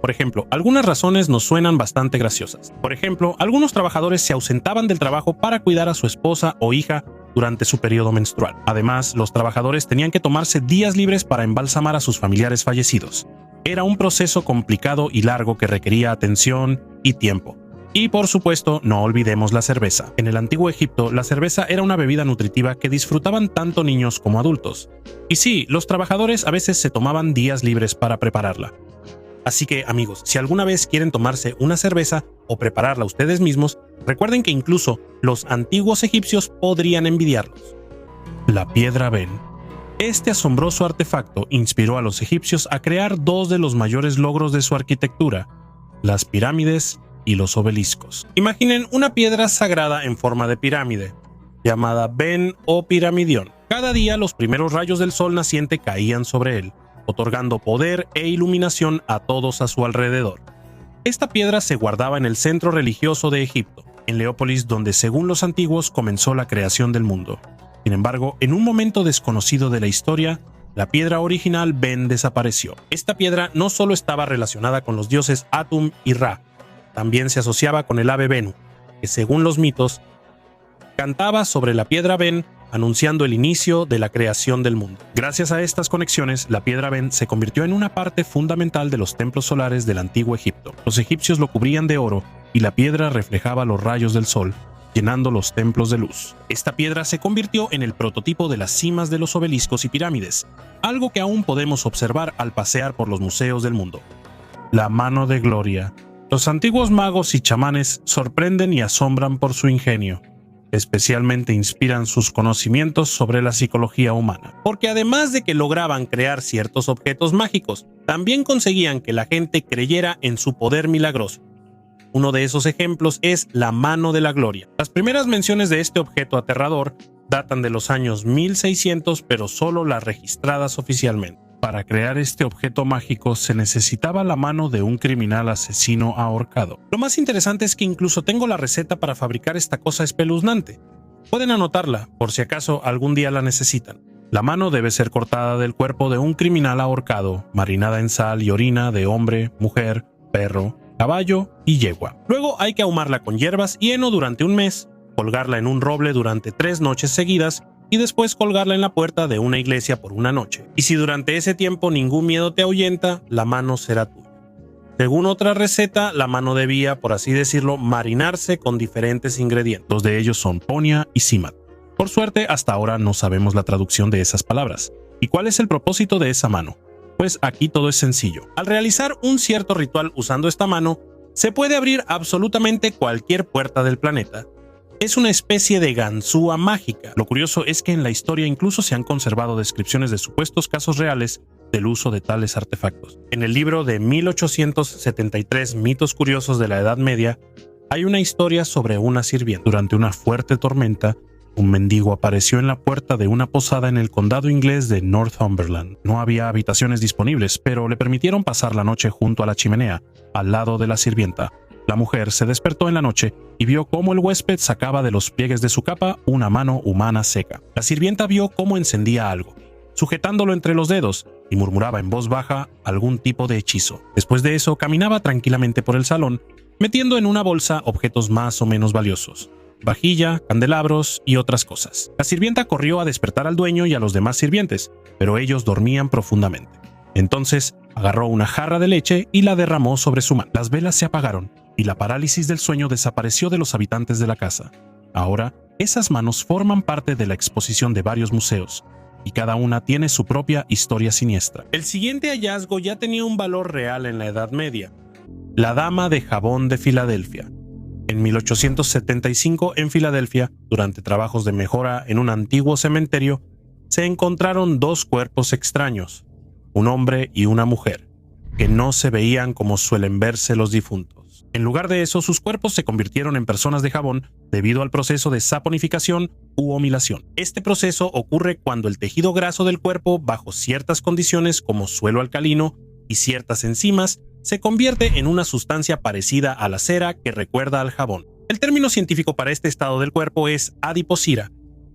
Por ejemplo, algunas razones nos suenan bastante graciosas. Por ejemplo, algunos trabajadores se ausentaban del trabajo para cuidar a su esposa o hija durante su periodo menstrual. Además, los trabajadores tenían que tomarse días libres para embalsamar a sus familiares fallecidos. Era un proceso complicado y largo que requería atención y tiempo. Y por supuesto, no olvidemos la cerveza. En el antiguo Egipto, la cerveza era una bebida nutritiva que disfrutaban tanto niños como adultos. Y sí, los trabajadores a veces se tomaban días libres para prepararla. Así que, amigos, si alguna vez quieren tomarse una cerveza o prepararla ustedes mismos, recuerden que incluso los antiguos egipcios podrían envidiarlos. La piedra Ben. Este asombroso artefacto inspiró a los egipcios a crear dos de los mayores logros de su arquitectura, las pirámides y los obeliscos. Imaginen una piedra sagrada en forma de pirámide, llamada Ben o Piramidión. Cada día los primeros rayos del sol naciente caían sobre él, otorgando poder e iluminación a todos a su alrededor. Esta piedra se guardaba en el centro religioso de Egipto, en Leópolis, donde según los antiguos comenzó la creación del mundo. Sin embargo, en un momento desconocido de la historia, la piedra original Ben desapareció. Esta piedra no solo estaba relacionada con los dioses Atum y Ra, también se asociaba con el ave Bennu, que según los mitos, cantaba sobre la piedra Ben, anunciando el inicio de la creación del mundo. Gracias a estas conexiones, la piedra Ben se convirtió en una parte fundamental de los templos solares del antiguo Egipto. Los egipcios lo cubrían de oro y la piedra reflejaba los rayos del sol, llenando los templos de luz. Esta piedra se convirtió en el prototipo de las cimas de los obeliscos y pirámides, algo que aún podemos observar al pasear por los museos del mundo. La mano de Gloria. Los antiguos magos y chamanes sorprenden y asombran por su ingenio. Especialmente inspiran sus conocimientos sobre la psicología humana, porque además de que lograban crear ciertos objetos mágicos, también conseguían que la gente creyera en su poder milagroso. Uno de esos ejemplos es la mano de la Gloria. Las primeras menciones de este objeto aterrador datan de los años 1600, pero solo las registradas oficialmente. Para crear este objeto mágico se necesitaba la mano de un criminal asesino ahorcado. Lo más interesante es que incluso tengo la receta para fabricar esta cosa espeluznante. Pueden anotarla, por si acaso algún día la necesitan. La mano debe ser cortada del cuerpo de un criminal ahorcado, marinada en sal y orina de hombre, mujer, perro, caballo y yegua. Luego hay que ahumarla con hierbas y heno durante un mes, colgarla en un roble durante 3 noches seguidas y después colgarla en la puerta de una iglesia por una noche. Y si durante ese tiempo ningún miedo te ahuyenta, la mano será tuya. Según otra receta, la mano debía, por así decirlo, marinarse con diferentes ingredientes. Dos de ellos son ponia y simat. Por suerte, hasta ahora no sabemos la traducción de esas palabras. ¿Y cuál es el propósito de esa mano? Pues aquí todo es sencillo. Al realizar un cierto ritual usando esta mano, se puede abrir absolutamente cualquier puerta del planeta. Es una especie de ganzúa mágica. Lo curioso es que en la historia incluso se han conservado descripciones de supuestos casos reales del uso de tales artefactos. En el libro de 1873, Mitos curiosos de la Edad Media, hay una historia sobre una sirvienta. Durante una fuerte tormenta, un mendigo apareció en la puerta de una posada en el condado inglés de Northumberland. No había habitaciones disponibles, pero le permitieron pasar la noche junto a la chimenea, al lado de la sirvienta. La mujer se despertó en la noche y vio cómo el huésped sacaba de los pliegues de su capa una mano humana seca. La sirvienta vio cómo encendía algo, sujetándolo entre los dedos, y murmuraba en voz baja algún tipo de hechizo. Después de eso, caminaba tranquilamente por el salón, metiendo en una bolsa objetos más o menos valiosos: vajilla, candelabros y otras cosas. La sirvienta corrió a despertar al dueño y a los demás sirvientes, pero ellos dormían profundamente. Entonces, agarró una jarra de leche y la derramó sobre su mano. Las velas se apagaron y la parálisis del sueño desapareció de los habitantes de la casa. Ahora, esas manos forman parte de la exposición de varios museos, y cada una tiene su propia historia siniestra. El siguiente hallazgo ya tenía un valor real en la Edad Media: la dama de jabón de Filadelfia. En 1875, en Filadelfia, durante trabajos de mejora en un antiguo cementerio, se encontraron 2 cuerpos extraños, un hombre y una mujer, que no se veían como suelen verse los difuntos. En lugar de eso, sus cuerpos se convirtieron en personas de jabón debido al proceso de saponificación u humilación. Este proceso ocurre cuando el tejido graso del cuerpo, bajo ciertas condiciones como suelo alcalino y ciertas enzimas, se convierte en una sustancia parecida a la cera que recuerda al jabón. El término científico para este estado del cuerpo es adiposira.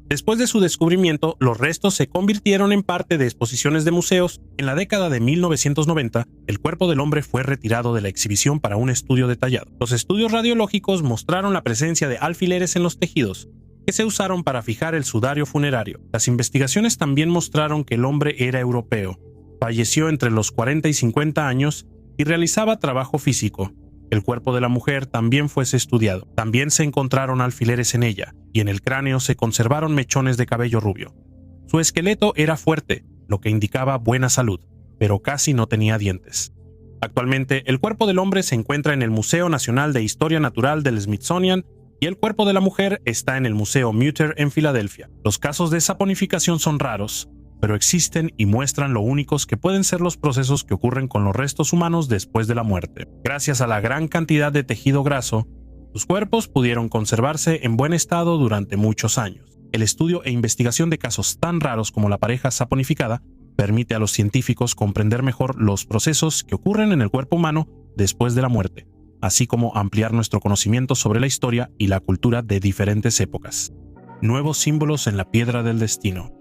Después de su descubrimiento, los restos se convirtieron en parte de exposiciones de museos. En la década de 1990, el cuerpo del hombre fue retirado de la exhibición para un estudio detallado. Los estudios radiológicos mostraron la presencia de alfileres en los tejidos, que se usaron para fijar el sudario funerario. Las investigaciones también mostraron que el hombre era europeo. Falleció entre los 40 y 50 años y realizaba trabajo físico. El cuerpo de la mujer también fue estudiado. También se encontraron alfileres en ella, y en el cráneo se conservaron mechones de cabello rubio. Su esqueleto era fuerte, lo que indicaba buena salud, pero casi no tenía dientes. Actualmente, el cuerpo del hombre se encuentra en el Museo Nacional de Historia Natural del Smithsonian y el cuerpo de la mujer está en el Museo Mutter en Filadelfia. Los casos de saponificación son raros, pero existen y muestran lo únicos que pueden ser los procesos que ocurren con los restos humanos después de la muerte. Gracias a la gran cantidad de tejido graso, sus cuerpos pudieron conservarse en buen estado durante muchos años. El estudio e investigación de casos tan raros como la pareja saponificada permite a los científicos comprender mejor los procesos que ocurren en el cuerpo humano después de la muerte, así como ampliar nuestro conocimiento sobre la historia y la cultura de diferentes épocas. Nuevos símbolos en la piedra del destino.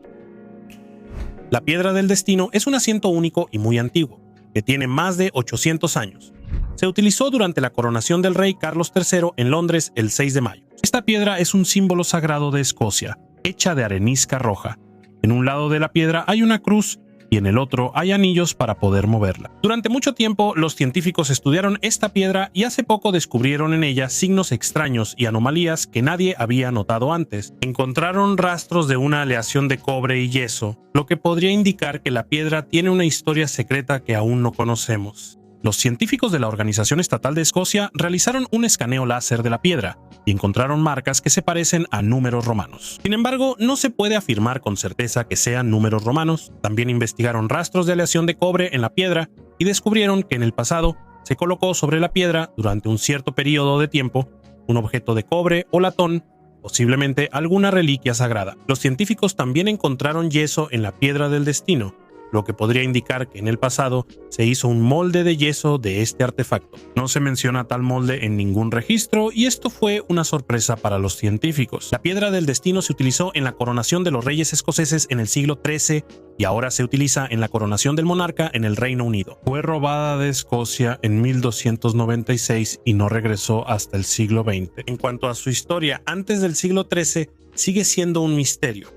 La piedra del destino es un asiento único y muy antiguo, que tiene más de 800 años. Se utilizó durante la coronación del rey Carlos III en Londres el 6 de mayo. Esta piedra es un símbolo sagrado de Escocia, hecha de arenisca roja. En un lado de la piedra hay una cruz y en el otro hay anillos para poder moverla. Durante mucho tiempo, los científicos estudiaron esta piedra y hace poco descubrieron en ella signos extraños y anomalías que nadie había notado antes. Encontraron rastros de una aleación de cobre y yeso, lo que podría indicar que la piedra tiene una historia secreta que aún no conocemos. Los científicos de la Organización Estatal de Escocia realizaron un escaneo láser de la piedra y encontraron marcas que se parecen a números romanos. Sin embargo, no se puede afirmar con certeza que sean números romanos. También investigaron rastros de aleación de cobre en la piedra y descubrieron que en el pasado se colocó sobre la piedra durante un cierto periodo de tiempo un objeto de cobre o latón, posiblemente alguna reliquia sagrada. Los científicos también encontraron yeso en la piedra del destino, lo que podría indicar que en el pasado se hizo un molde de yeso de este artefacto. No se menciona tal molde en ningún registro y esto fue una sorpresa para los científicos. La piedra del destino se utilizó en la coronación de los reyes escoceses en el siglo XIII y ahora se utiliza en la coronación del monarca en el Reino Unido. Fue robada de Escocia en 1296 y no regresó hasta el siglo XX. En cuanto a su historia antes del siglo XIII, sigue siendo un misterio.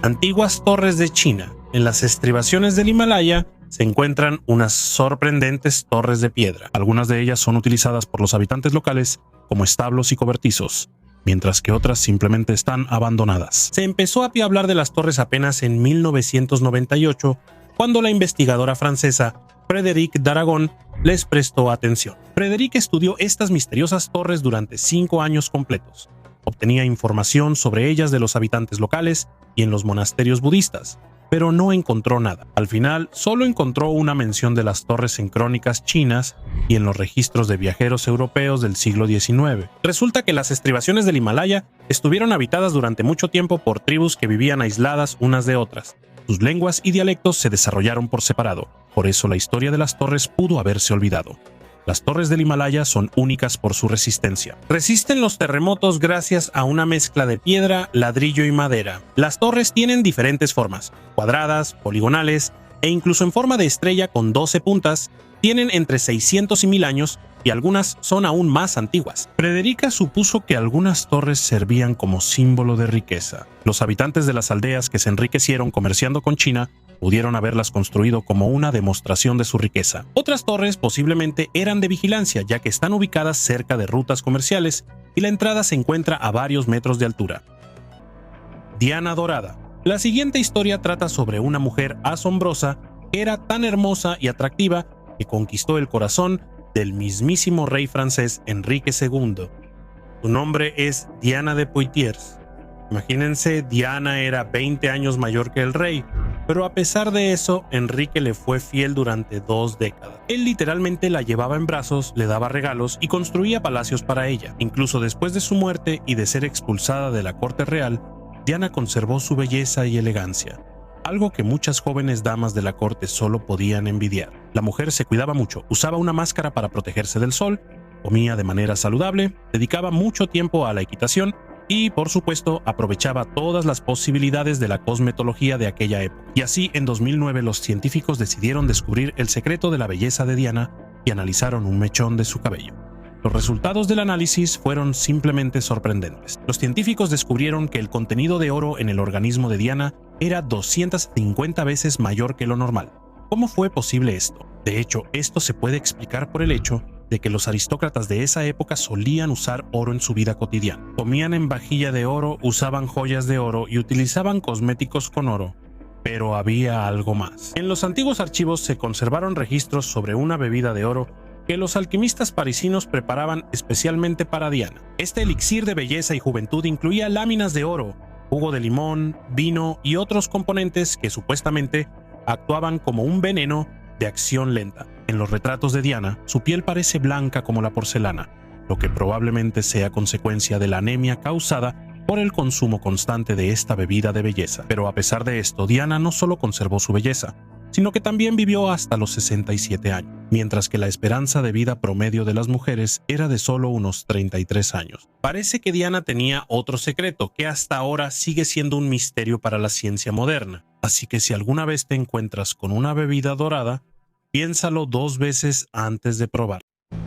Antiguas torres de China. En las estribaciones del Himalaya se encuentran unas sorprendentes torres de piedra. Algunas de ellas son utilizadas por los habitantes locales como establos y cobertizos, mientras que otras simplemente están abandonadas. Se empezó a hablar de las torres apenas en 1998, cuando la investigadora francesa Frédéric d'Aragon les prestó atención. Frédéric estudió estas misteriosas torres durante 5 años completos. Obtenía información sobre ellas de los habitantes locales y en los monasterios budistas, pero no encontró nada. Al final, solo encontró una mención de las torres en crónicas chinas y en los registros de viajeros europeos del siglo XIX. Resulta que las estribaciones del Himalaya estuvieron habitadas durante mucho tiempo por tribus que vivían aisladas unas de otras. Sus lenguas y dialectos se desarrollaron por separado, por eso la historia de las torres pudo haberse olvidado. Las torres del Himalaya son únicas por su resistencia. Resisten los terremotos gracias a una mezcla de piedra, ladrillo y madera. Las torres tienen diferentes formas, cuadradas, poligonales e incluso en forma de estrella con 12 puntas. Tienen entre 600 y 1000 años y algunas son aún más antiguas. Frederica supuso que algunas torres servían como símbolo de riqueza. Los habitantes de las aldeas que se enriquecieron comerciando con China pudieron haberlas construido como una demostración de su riqueza. Otras torres posiblemente eran de vigilancia, ya que están ubicadas cerca de rutas comerciales y la entrada se encuentra a varios metros de altura. Diana Dorada. La siguiente historia trata sobre una mujer asombrosa que era tan hermosa y atractiva que conquistó el corazón del mismísimo rey francés Enrique II. Su nombre es Diana de Poitiers. Imagínense, Diana era 20 años mayor que el rey, pero a pesar de eso, Enrique le fue fiel durante 2 décadas. Él literalmente la llevaba en brazos, le daba regalos y construía palacios para ella. Incluso después de su muerte y de ser expulsada de la corte real, Diana conservó su belleza y elegancia, algo que muchas jóvenes damas de la corte solo podían envidiar. La mujer se cuidaba mucho, usaba una máscara para protegerse del sol, comía de manera saludable, dedicaba mucho tiempo a la equitación y, por supuesto, aprovechaba todas las posibilidades de la cosmetología de aquella época. Y así, en 2009, los científicos decidieron descubrir el secreto de la belleza de Diana y analizaron un mechón de su cabello. Los resultados del análisis fueron simplemente sorprendentes. Los científicos descubrieron que el contenido de oro en el organismo de Diana era 250 veces mayor que lo normal. ¿Cómo fue posible esto? De hecho, esto se puede explicar por el hecho de que los aristócratas de esa época solían usar oro en su vida cotidiana. Comían en vajilla de oro, usaban joyas de oro y utilizaban cosméticos con oro. Pero había algo más. En los antiguos archivos se conservaron registros sobre una bebida de oro que los alquimistas parisinos preparaban especialmente para Diana. Este elixir de belleza y juventud incluía láminas de oro, jugo de limón, vino y otros componentes que supuestamente actuaban como un veneno de acción lenta. En los retratos de Diana, su piel parece blanca como la porcelana, lo que probablemente sea consecuencia de la anemia causada por el consumo constante de esta bebida de belleza. Pero a pesar de esto, Diana no solo conservó su belleza, sino que también vivió hasta los 67 años, mientras que la esperanza de vida promedio de las mujeres era de solo unos 33 años. Parece que Diana tenía otro secreto que hasta ahora sigue siendo un misterio para la ciencia moderna. Así que si alguna vez te encuentras con una bebida dorada, piénsalo 2 veces antes de probar.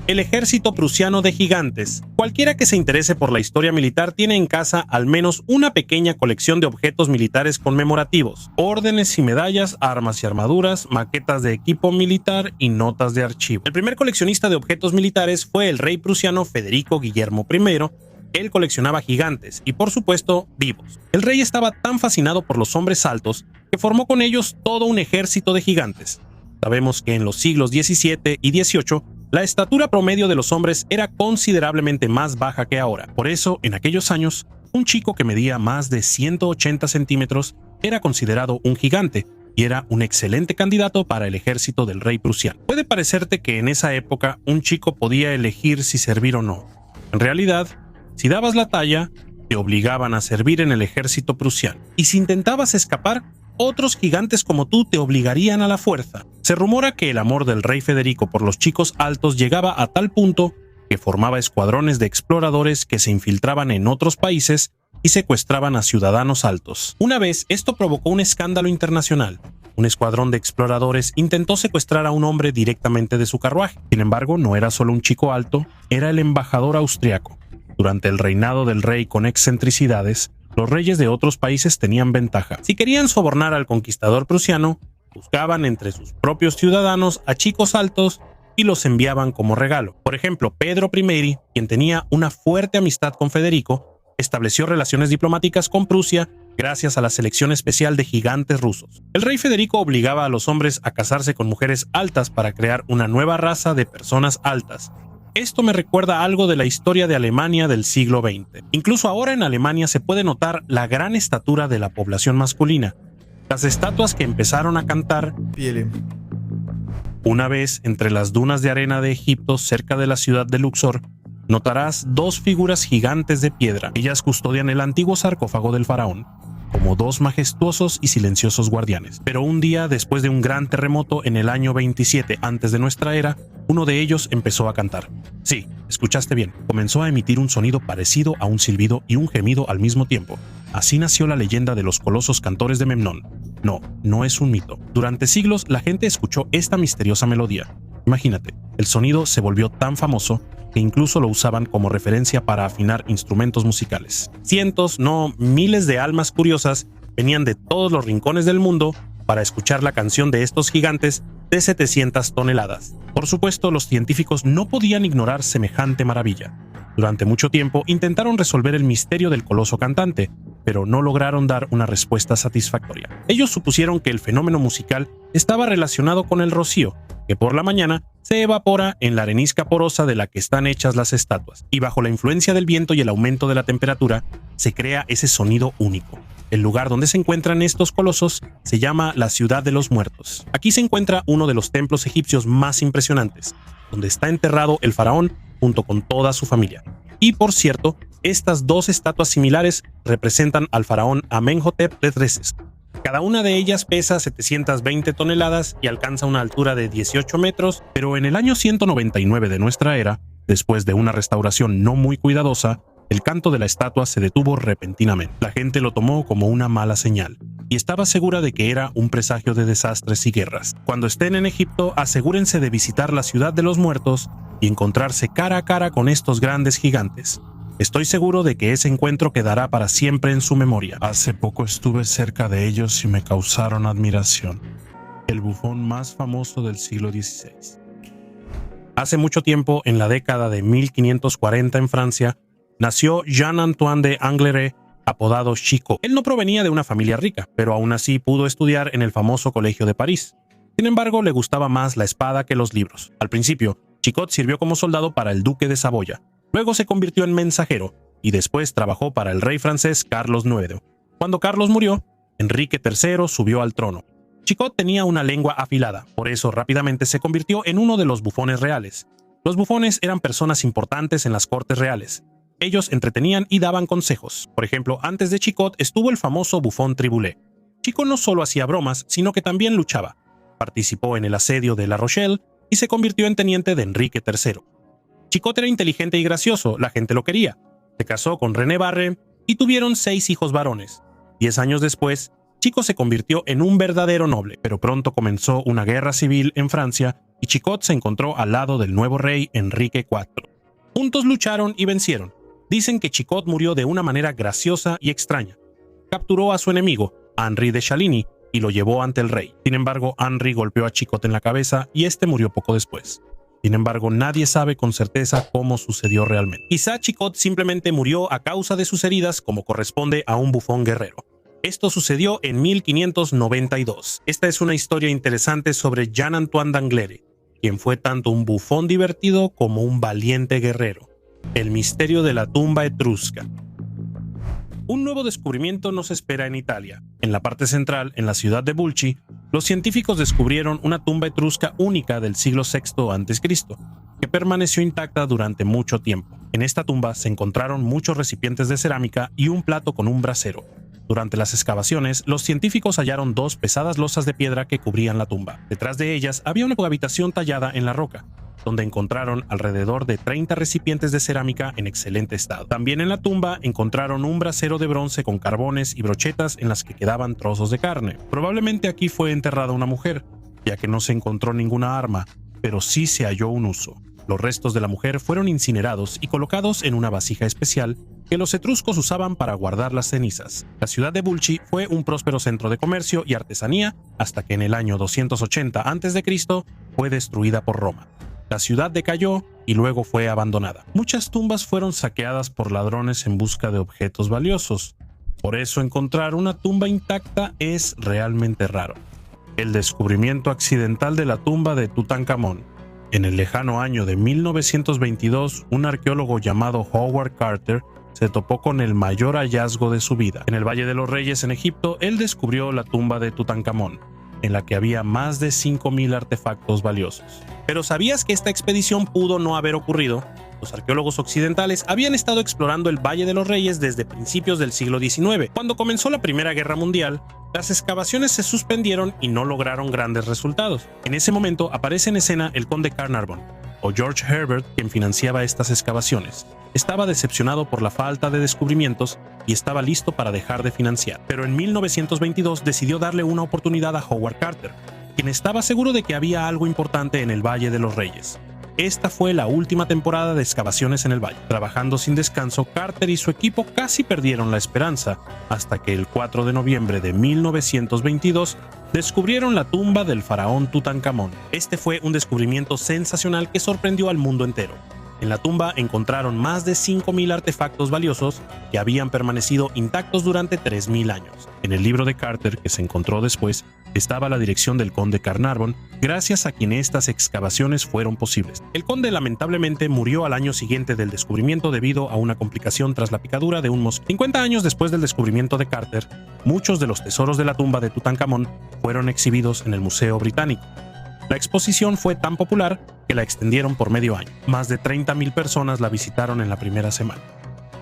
El ejército prusiano de gigantes. Cualquiera que se interese por la historia militar tiene en casa al menos una pequeña colección de objetos militares conmemorativos, órdenes y medallas, armas y armaduras, maquetas de equipo militar y notas de archivo. El primer coleccionista de objetos militares fue el rey prusiano Federico Guillermo I. Él coleccionaba gigantes y, por supuesto, vivos. El rey estaba tan fascinado por los hombres altos que formó con ellos todo un ejército de gigantes. Sabemos que en los siglos XVII y XVIII la estatura promedio de los hombres era considerablemente más baja que ahora. Por eso, en aquellos años, un chico que medía más de 180 centímetros era considerado un gigante y era un excelente candidato para el ejército del rey prusiano. Puede parecerte que en esa época un chico podía elegir si servir o no. En realidad, si dabas la talla, te obligaban a servir en el ejército prusiano. Y si intentabas escapar, otros gigantes como tú te obligarían a la fuerza. Se rumora que el amor del rey Federico por los chicos altos llegaba a tal punto que formaba escuadrones de exploradores que se infiltraban en otros países y secuestraban a ciudadanos altos. Una vez esto provocó un escándalo internacional. Un escuadrón de exploradores intentó secuestrar a un hombre directamente de su carruaje. Sin embargo, no era solo un chico alto, era el embajador austriaco. Durante el reinado del rey con excentricidades, los reyes de otros países tenían ventaja. Si querían sobornar al conquistador prusiano, buscaban entre sus propios ciudadanos a chicos altos y los enviaban como regalo. Por ejemplo, Pedro I, quien tenía una fuerte amistad con Federico, estableció relaciones diplomáticas con Prusia gracias a la selección especial de gigantes rusos. El rey Federico obligaba a los hombres a casarse con mujeres altas para crear una nueva raza de personas altas. Esto me recuerda algo de la historia de Alemania del siglo XX. Incluso ahora en Alemania se puede notar la gran estatura de la población masculina. Las estatuas que empezaron a cantar una vez entre las dunas de arena de Egipto cerca de la ciudad de Luxor, notarás 2 figuras gigantes de piedra. Ellas custodian el antiguo sarcófago del faraón, como 2 majestuosos y silenciosos guardianes. Pero un día, después de un gran terremoto en el año 27 antes de nuestra era, uno de ellos empezó a cantar. Sí, escuchaste bien. Comenzó a emitir un sonido parecido a un silbido y un gemido al mismo tiempo. Así nació la leyenda de los colosos cantores de Memnón. No es un mito. Durante siglos la gente escuchó esta misteriosa melodía. Imagínate, el sonido se volvió tan famoso que incluso lo usaban como referencia para afinar instrumentos musicales. Cientos, no miles de almas curiosas venían de todos los rincones del mundo para escuchar la canción de estos gigantes de 700 toneladas. Por supuesto, los científicos no podían ignorar semejante maravilla. Durante mucho tiempo intentaron resolver el misterio del coloso cantante, pero no lograron dar una respuesta satisfactoria. Ellos supusieron que el fenómeno musical estaba relacionado con el rocío, que por la mañana se evapora en la arenisca porosa de la que están hechas las estatuas, y bajo la influencia del viento y el aumento de la temperatura, se crea ese sonido único. El lugar donde se encuentran estos colosos se llama la Ciudad de los Muertos. Aquí se encuentra uno de los templos egipcios más impresionantes, donde está enterrado el faraón junto con toda su familia. Y por cierto, estas 2 estatuas similares representan al faraón Amenhotep III. Cada una de ellas pesa 720 toneladas y alcanza una altura de 18 metros, pero en el año 199 de nuestra era, después de una restauración no muy cuidadosa, el canto de la estatua se detuvo repentinamente. La gente lo tomó como una mala señal y estaba segura de que era un presagio de desastres y guerras. Cuando estén en Egipto, asegúrense de visitar la Ciudad de los Muertos y encontrarse cara a cara con estos grandes gigantes. Estoy seguro de que ese encuentro quedará para siempre en su memoria. Hace poco estuve cerca de ellos y me causaron admiración. El bufón más famoso del siglo XVI. Hace mucho tiempo, en la década de 1540 en Francia, nació Jean-Antoine de Angleray, apodado Chicot. Él no provenía de una familia rica, pero aún así pudo estudiar en el famoso colegio de París. Sin embargo, le gustaba más la espada que los libros. Al principio, Chicot sirvió como soldado para el duque de Saboya. Luego se convirtió en mensajero y después trabajó para el rey francés Carlos IX. Cuando Carlos murió, Enrique III subió al trono. Chicot tenía una lengua afilada, por eso rápidamente se convirtió en uno de los bufones reales. Los bufones eran personas importantes en las cortes reales. Ellos entretenían y daban consejos. Por ejemplo, antes de Chicot estuvo el famoso bufón Triboulet. Chicot no solo hacía bromas, sino que también luchaba. Participó en el asedio de La Rochelle y se convirtió en teniente de Enrique III. Chicot era inteligente y gracioso, la gente lo quería. Se casó con René Barre y tuvieron 6 hijos varones. 10 años después, Chicot se convirtió en un verdadero noble, pero pronto comenzó una guerra civil en Francia y Chicot se encontró al lado del nuevo rey Enrique IV. Juntos lucharon y vencieron. Dicen que Chicot murió de una manera graciosa y extraña. Capturó a su enemigo, Henri de Chaligny, y lo llevó ante el rey. Sin embargo, Henri golpeó a Chicot en la cabeza y este murió poco después. Sin embargo, nadie sabe con certeza cómo sucedió realmente. Quizá Chicot simplemente murió a causa de sus heridas, como corresponde a un bufón guerrero. Esto sucedió en 1592. Esta es una historia interesante sobre Jean-Antoine d'Angleterre, quien fue tanto un bufón divertido como un valiente guerrero. El misterio de la tumba etrusca. Un nuevo descubrimiento nos espera en Italia. En la parte central, en la ciudad de Bulci, los científicos descubrieron una tumba etrusca única del siglo VI a.C., que permaneció intacta durante mucho tiempo. En esta tumba se encontraron muchos recipientes de cerámica y un plato con un brasero. Durante las excavaciones, los científicos hallaron 2 pesadas losas de piedra que cubrían la tumba. Detrás de ellas había una habitación tallada en la roca, donde encontraron alrededor de 30 recipientes de cerámica en excelente estado. También en la tumba encontraron un brasero de bronce con carbones y brochetas en las que quedaban trozos de carne. Probablemente aquí fue enterrada una mujer, ya que no se encontró ninguna arma, pero sí se halló un uso. Los restos de la mujer fueron incinerados y colocados en una vasija especial que los etruscos usaban para guardar las cenizas. La ciudad de Bulci fue un próspero centro de comercio y artesanía hasta que en el año 280 a.C. fue destruida por Roma. La ciudad decayó y luego fue abandonada. Muchas tumbas fueron saqueadas por ladrones en busca de objetos valiosos. Por eso encontrar una tumba intacta es realmente raro. El descubrimiento accidental de la tumba de Tutankamón. En el lejano año de 1922, un arqueólogo llamado Howard Carter se topó con el mayor hallazgo de su vida. En el Valle de los Reyes en Egipto, él descubrió la tumba de Tutankamón, en la que había más de 5,000 artefactos valiosos. Pero ¿sabías que esta expedición pudo no haber ocurrido? Los arqueólogos occidentales habían estado explorando el Valle de los Reyes desde principios del siglo XIX. Cuando comenzó la Primera Guerra Mundial, las excavaciones se suspendieron y no lograron grandes resultados. En ese momento aparece en escena el conde Carnarvon, o George Herbert, quien financiaba estas excavaciones. Estaba decepcionado por la falta de descubrimientos y estaba listo para dejar de financiar. Pero en 1922 decidió darle una oportunidad a Howard Carter, quien estaba seguro de que había algo importante en el Valle de los Reyes. Esta fue la última temporada de excavaciones en el valle. Trabajando sin descanso, Carter y su equipo casi perdieron la esperanza, hasta que el 4 de noviembre de 1922 descubrieron la tumba del faraón Tutankamón. Este fue un descubrimiento sensacional que sorprendió al mundo entero. En la tumba encontraron más de 5,000 artefactos valiosos que habían permanecido intactos durante 3,000 años. En el libro de Carter, que se encontró después, estaba la dirección del conde Carnarvon, gracias a quien estas excavaciones fueron posibles. El conde lamentablemente murió al año siguiente del descubrimiento debido a una complicación tras la picadura de un mosquito. 50 años después del descubrimiento de Carter, muchos de los tesoros de la tumba de Tutankamón fueron exhibidos en el Museo Británico. La exposición fue tan popular que la extendieron por medio año. Más de 30,000 personas la visitaron en la primera semana.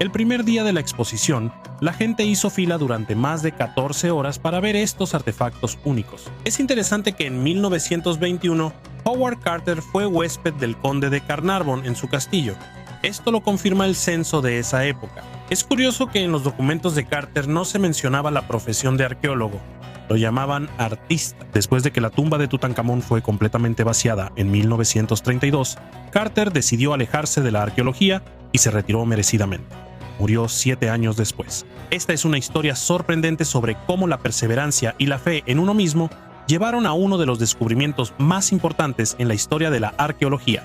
El primer día de la exposición, la gente hizo fila durante más de 14 horas para ver estos artefactos únicos. Es interesante que en 1921, Howard Carter fue huésped del conde de Carnarvon en su castillo. Esto lo confirma el censo de esa época. Es curioso que en los documentos de Carter no se mencionaba la profesión de arqueólogo. Lo llamaban artista. Después de que la tumba de Tutankamón fue completamente vaciada en 1932, Carter decidió alejarse de la arqueología y se retiró merecidamente. Murió 7 años después. Esta es una historia sorprendente sobre cómo la perseverancia y la fe en uno mismo llevaron a uno de los descubrimientos más importantes en la historia de la arqueología.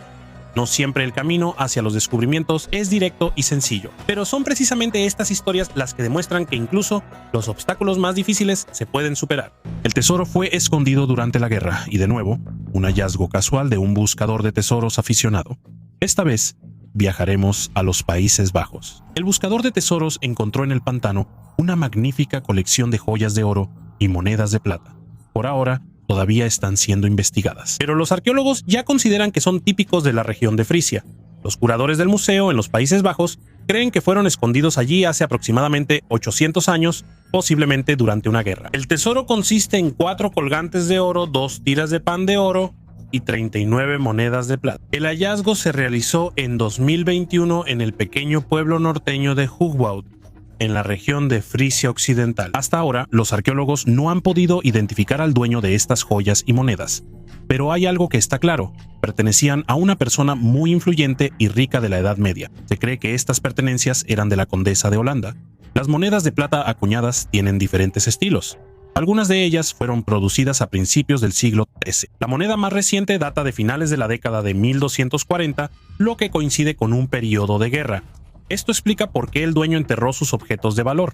No siempre el camino hacia los descubrimientos es directo y sencillo, pero son precisamente estas historias las que demuestran que incluso los obstáculos más difíciles se pueden superar. El tesoro fue escondido durante la guerra y, de nuevo, un hallazgo casual de un buscador de tesoros aficionado. Esta vez, viajaremos a los Países Bajos. El buscador de tesoros encontró en el pantano una magnífica colección de joyas de oro y monedas de plata. Por ahora, todavía están siendo investigadas. Pero los arqueólogos ya consideran que son típicos de la región de Frisia. Los curadores del museo en los Países Bajos creen que fueron escondidos allí hace aproximadamente 800 años, posiblemente durante una guerra. El tesoro consiste en 4 colgantes de oro, 2 tiras de pan de oro y 39 monedas de plata. El hallazgo se realizó en 2021 en el pequeño pueblo norteño de Hugwoud, en la región de Frisia Occidental. Hasta ahora, los arqueólogos no han podido identificar al dueño de estas joyas y monedas. Pero hay algo que está claro: pertenecían a una persona muy influyente y rica de la Edad Media. Se cree que estas pertenencias eran de la condesa de Holanda. Las monedas de plata acuñadas tienen diferentes estilos. Algunas de ellas fueron producidas a principios del siglo XIII. La moneda más reciente data de finales de la década de 1240, lo que coincide con un periodo de guerra. Esto explica por qué el dueño enterró sus objetos de valor.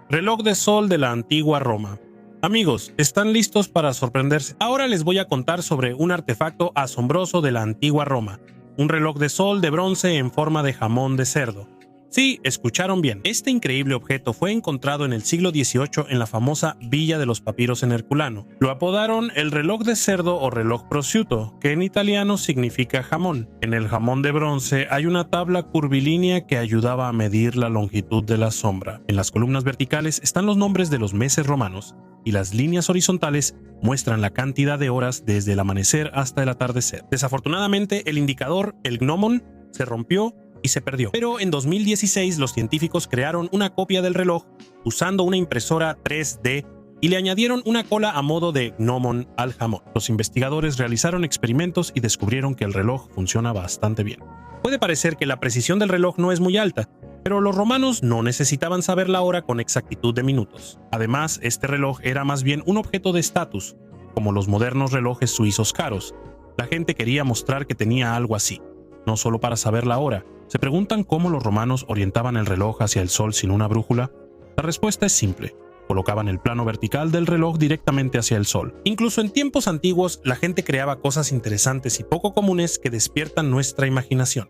Reloj de sol de la antigua Roma. Amigos, ¿están listos para sorprenderse? Ahora les voy a contar sobre un artefacto asombroso de la antigua Roma. Un reloj de sol de bronce en forma de jamón de cerdo. Sí, escucharon bien. Este increíble objeto fue encontrado en el siglo XVIII en la famosa Villa de los Papiros en Herculano. Lo apodaron el reloj de cerdo o reloj prosciutto, que en italiano significa jamón. En el jamón de bronce hay una tabla curvilínea que ayudaba a medir la longitud de la sombra. En las columnas verticales están los nombres de los meses romanos y las líneas horizontales muestran la cantidad de horas desde el amanecer hasta el atardecer. Desafortunadamente, el indicador, el gnomon, se rompió y se perdió. Pero en 2016 los científicos crearon una copia del reloj usando una impresora 3D y le añadieron una cola a modo de gnomon al jamón. Los investigadores realizaron experimentos y descubrieron que el reloj funciona bastante bien. Puede parecer que la precisión del reloj no es muy alta, pero los romanos no necesitaban saber la hora con exactitud de minutos. Además, este reloj era más bien un objeto de estatus, como los modernos relojes suizos caros. La gente quería mostrar que tenía algo así, no solo para saber la hora. ¿Se preguntan cómo los romanos orientaban el reloj hacia el sol sin una brújula? La respuesta es simple: colocaban el plano vertical del reloj directamente hacia el sol. Incluso en tiempos antiguos, la gente creaba cosas interesantes y poco comunes que despiertan nuestra imaginación.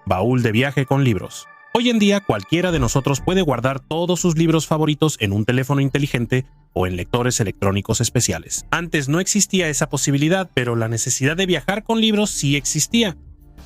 Baúl de viaje con libros. Hoy en día, cualquiera de nosotros puede guardar todos sus libros favoritos en un teléfono inteligente o en lectores electrónicos especiales. Antes no existía esa posibilidad, pero la necesidad de viajar con libros sí existía.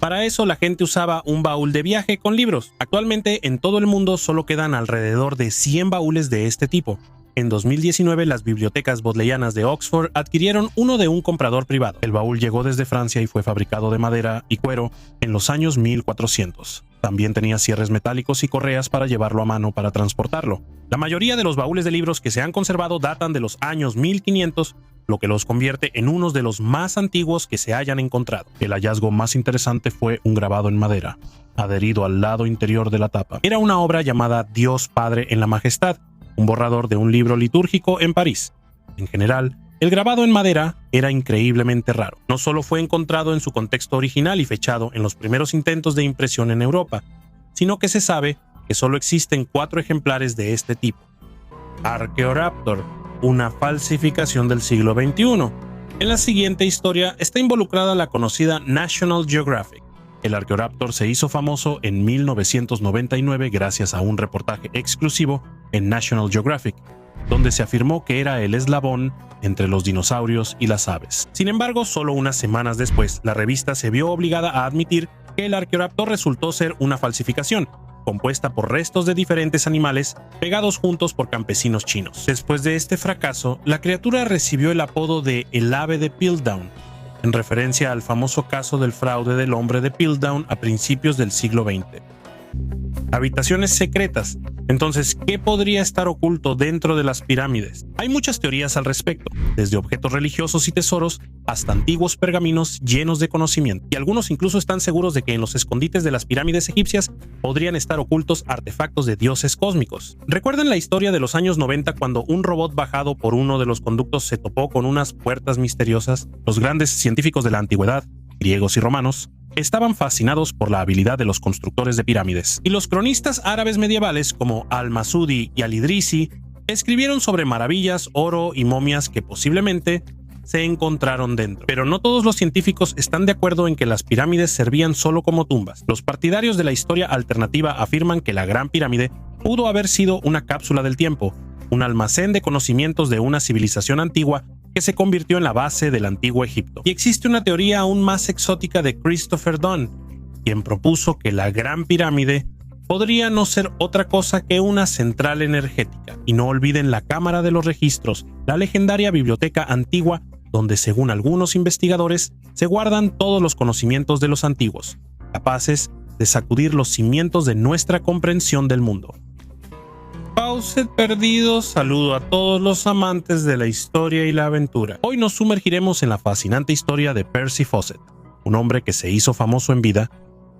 Para eso la gente usaba un baúl de viaje con libros. Actualmente en todo el mundo solo quedan alrededor de 100 baúles de este tipo. En 2019 las bibliotecas bodleianas de Oxford adquirieron uno de un comprador privado. El baúl llegó desde Francia y fue fabricado de madera y cuero en los años 1400. También tenía cierres metálicos y correas para llevarlo a mano para transportarlo. La mayoría de los baúles de libros que se han conservado datan de los años 1500, lo que los convierte en unos de los más antiguos que se hayan encontrado. El hallazgo más interesante fue un grabado en madera, adherido al lado interior de la tapa. Era una obra llamada Dios Padre en la Majestad, un borrador de un libro litúrgico en París. En general, el grabado en madera era increíblemente raro. No solo fue encontrado en su contexto original y fechado en los primeros intentos de impresión en Europa, sino que se sabe que solo existen 4 ejemplares de este tipo. Archaeoraptor, una falsificación del siglo XXI. En la siguiente historia está involucrada la conocida National Geographic. El Archaeoraptor se hizo famoso en 1999 gracias a un reportaje exclusivo en National Geographic, donde se afirmó que era el eslabón entre los dinosaurios y las aves. Sin embargo, solo unas semanas después, la revista se vio obligada a admitir que el Archaeoraptor resultó ser una falsificación, compuesta por restos de diferentes animales pegados juntos por campesinos chinos. Después de este fracaso, la criatura recibió el apodo de el ave de Piltdown, en referencia al famoso caso del fraude del hombre de Piltdown a principios del siglo XX. Habitaciones secretas. Entonces, ¿qué podría estar oculto dentro de las pirámides? Hay muchas teorías al respecto, desde objetos religiosos y tesoros hasta antiguos pergaminos llenos de conocimiento. Y algunos incluso están seguros de que en los escondites de las pirámides egipcias podrían estar ocultos artefactos de dioses cósmicos. ¿Recuerdan la historia de los años 90 cuando un robot bajado por uno de los conductos se topó con unas puertas misteriosas? Los grandes científicos de la antigüedad griegos y romanos, estaban fascinados por la habilidad de los constructores de pirámides. Y los cronistas árabes medievales como Al-Masudi y Al-Idrisi escribieron sobre maravillas, oro y momias que posiblemente se encontraron dentro. Pero no todos los científicos están de acuerdo en que las pirámides servían solo como tumbas. Los partidarios de la historia alternativa afirman que la Gran Pirámide pudo haber sido una cápsula del tiempo, un almacén de conocimientos de una civilización antigua que se convirtió en la base del antiguo Egipto. Y existe una teoría aún más exótica de Christopher Dunn, quien propuso que la Gran Pirámide podría no ser otra cosa que una central energética. Y no olviden la Cámara de los Registros, la legendaria biblioteca antigua donde, según algunos investigadores, se guardan todos los conocimientos de los antiguos, capaces de sacudir los cimientos de nuestra comprensión del mundo. Fawcett perdido, saludo a todos los amantes de la historia y la aventura. Hoy nos sumergiremos en la fascinante historia de Percy Fawcett, un hombre que se hizo famoso en vida,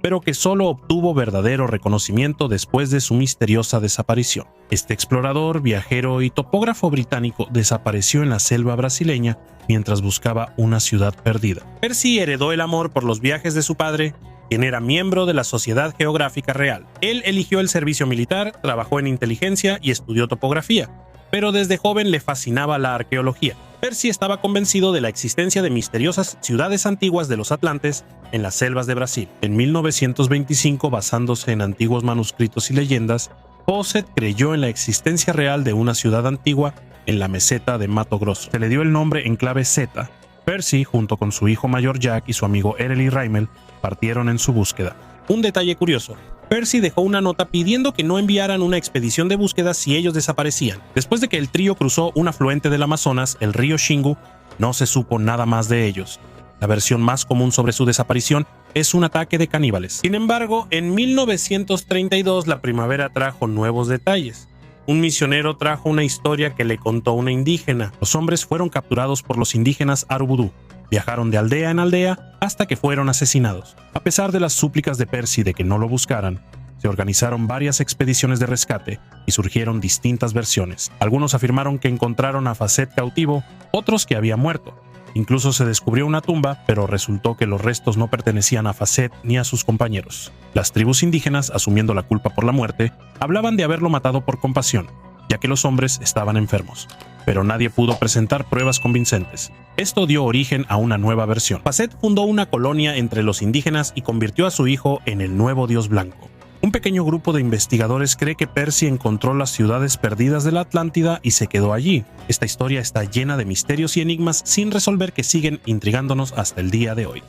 pero que solo obtuvo verdadero reconocimiento después de su misteriosa desaparición. Este explorador, viajero y topógrafo británico desapareció en la selva brasileña mientras buscaba una ciudad perdida. Percy heredó el amor por los viajes de su padre, quien era miembro de la Sociedad Geográfica Real. Él eligió el servicio militar, trabajó en inteligencia y estudió topografía, pero desde joven le fascinaba la arqueología. Percy estaba convencido de la existencia de misteriosas ciudades antiguas de los Atlantes en las selvas de Brasil. En 1925, basándose en antiguos manuscritos y leyendas, Fawcett creyó en la existencia real de una ciudad antigua en la meseta de Mato Grosso. Se le dio el nombre en clave Z. Percy, junto con su hijo mayor Jack y su amigo Erely Rimmel, partieron en su búsqueda. Un detalle curioso: Percy dejó una nota pidiendo que no enviaran una expedición de búsqueda si ellos desaparecían. Después de que el trío cruzó un afluente del Amazonas, el río Xingu, no se supo nada más de ellos. La versión más común sobre su desaparición es un ataque de caníbales. Sin embargo, en 1932 la primavera trajo nuevos detalles. Un misionero trajo una historia que le contó una indígena. Los hombres fueron capturados por los indígenas Arubudú. Viajaron de aldea en aldea hasta que fueron asesinados. A pesar de las súplicas de Percy de que no lo buscaran, se organizaron varias expediciones de rescate y surgieron distintas versiones. Algunos afirmaron que encontraron a Fawcett cautivo, otros que había muerto. Incluso se descubrió una tumba, pero resultó que los restos no pertenecían a Fawcett ni a sus compañeros. Las tribus indígenas, asumiendo la culpa por la muerte, hablaban de haberlo matado por compasión, ya que los hombres estaban enfermos. Pero nadie pudo presentar pruebas convincentes. Esto dio origen a una nueva versión. Fawcett fundó una colonia entre los indígenas y convirtió a su hijo en el nuevo dios blanco. Un pequeño grupo de investigadores cree que Percy encontró las ciudades perdidas de la Atlántida y se quedó allí. Esta historia está llena de misterios y enigmas sin resolver que siguen intrigándonos hasta el día de hoy.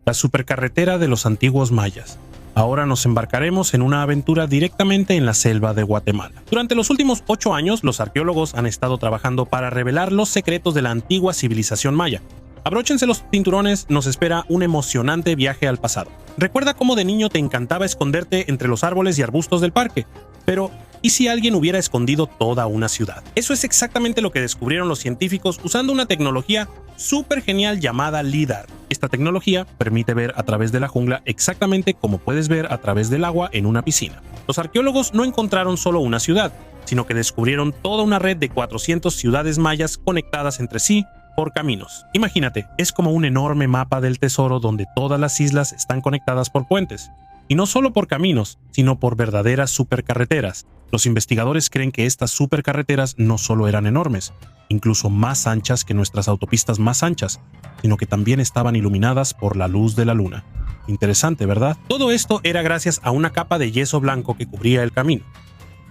La supercarretera de los antiguos mayas. Ahora nos embarcaremos en una aventura directamente en la selva de Guatemala. Durante los últimos 8 años, los arqueólogos han estado trabajando para revelar los secretos de la antigua civilización maya. Abróchense los cinturones, nos espera un emocionante viaje al pasado. Recuerda cómo de niño te encantaba esconderte entre los árboles y arbustos del parque, pero ¿y si alguien hubiera escondido toda una ciudad? Eso es exactamente lo que descubrieron los científicos usando una tecnología súper genial llamada LIDAR. Esta tecnología permite ver a través de la jungla exactamente como puedes ver a través del agua en una piscina. Los arqueólogos no encontraron solo una ciudad, sino que descubrieron toda una red de 400 ciudades mayas conectadas entre sí por caminos. Imagínate, es como un enorme mapa del tesoro donde todas las islas están conectadas por puentes. Y no solo por caminos, sino por verdaderas supercarreteras. Los investigadores creen que estas supercarreteras no solo eran enormes, incluso más anchas que nuestras autopistas más anchas, sino que también estaban iluminadas por la luz de la luna. Interesante, ¿verdad? Todo esto era gracias a una capa de yeso blanco que cubría el camino.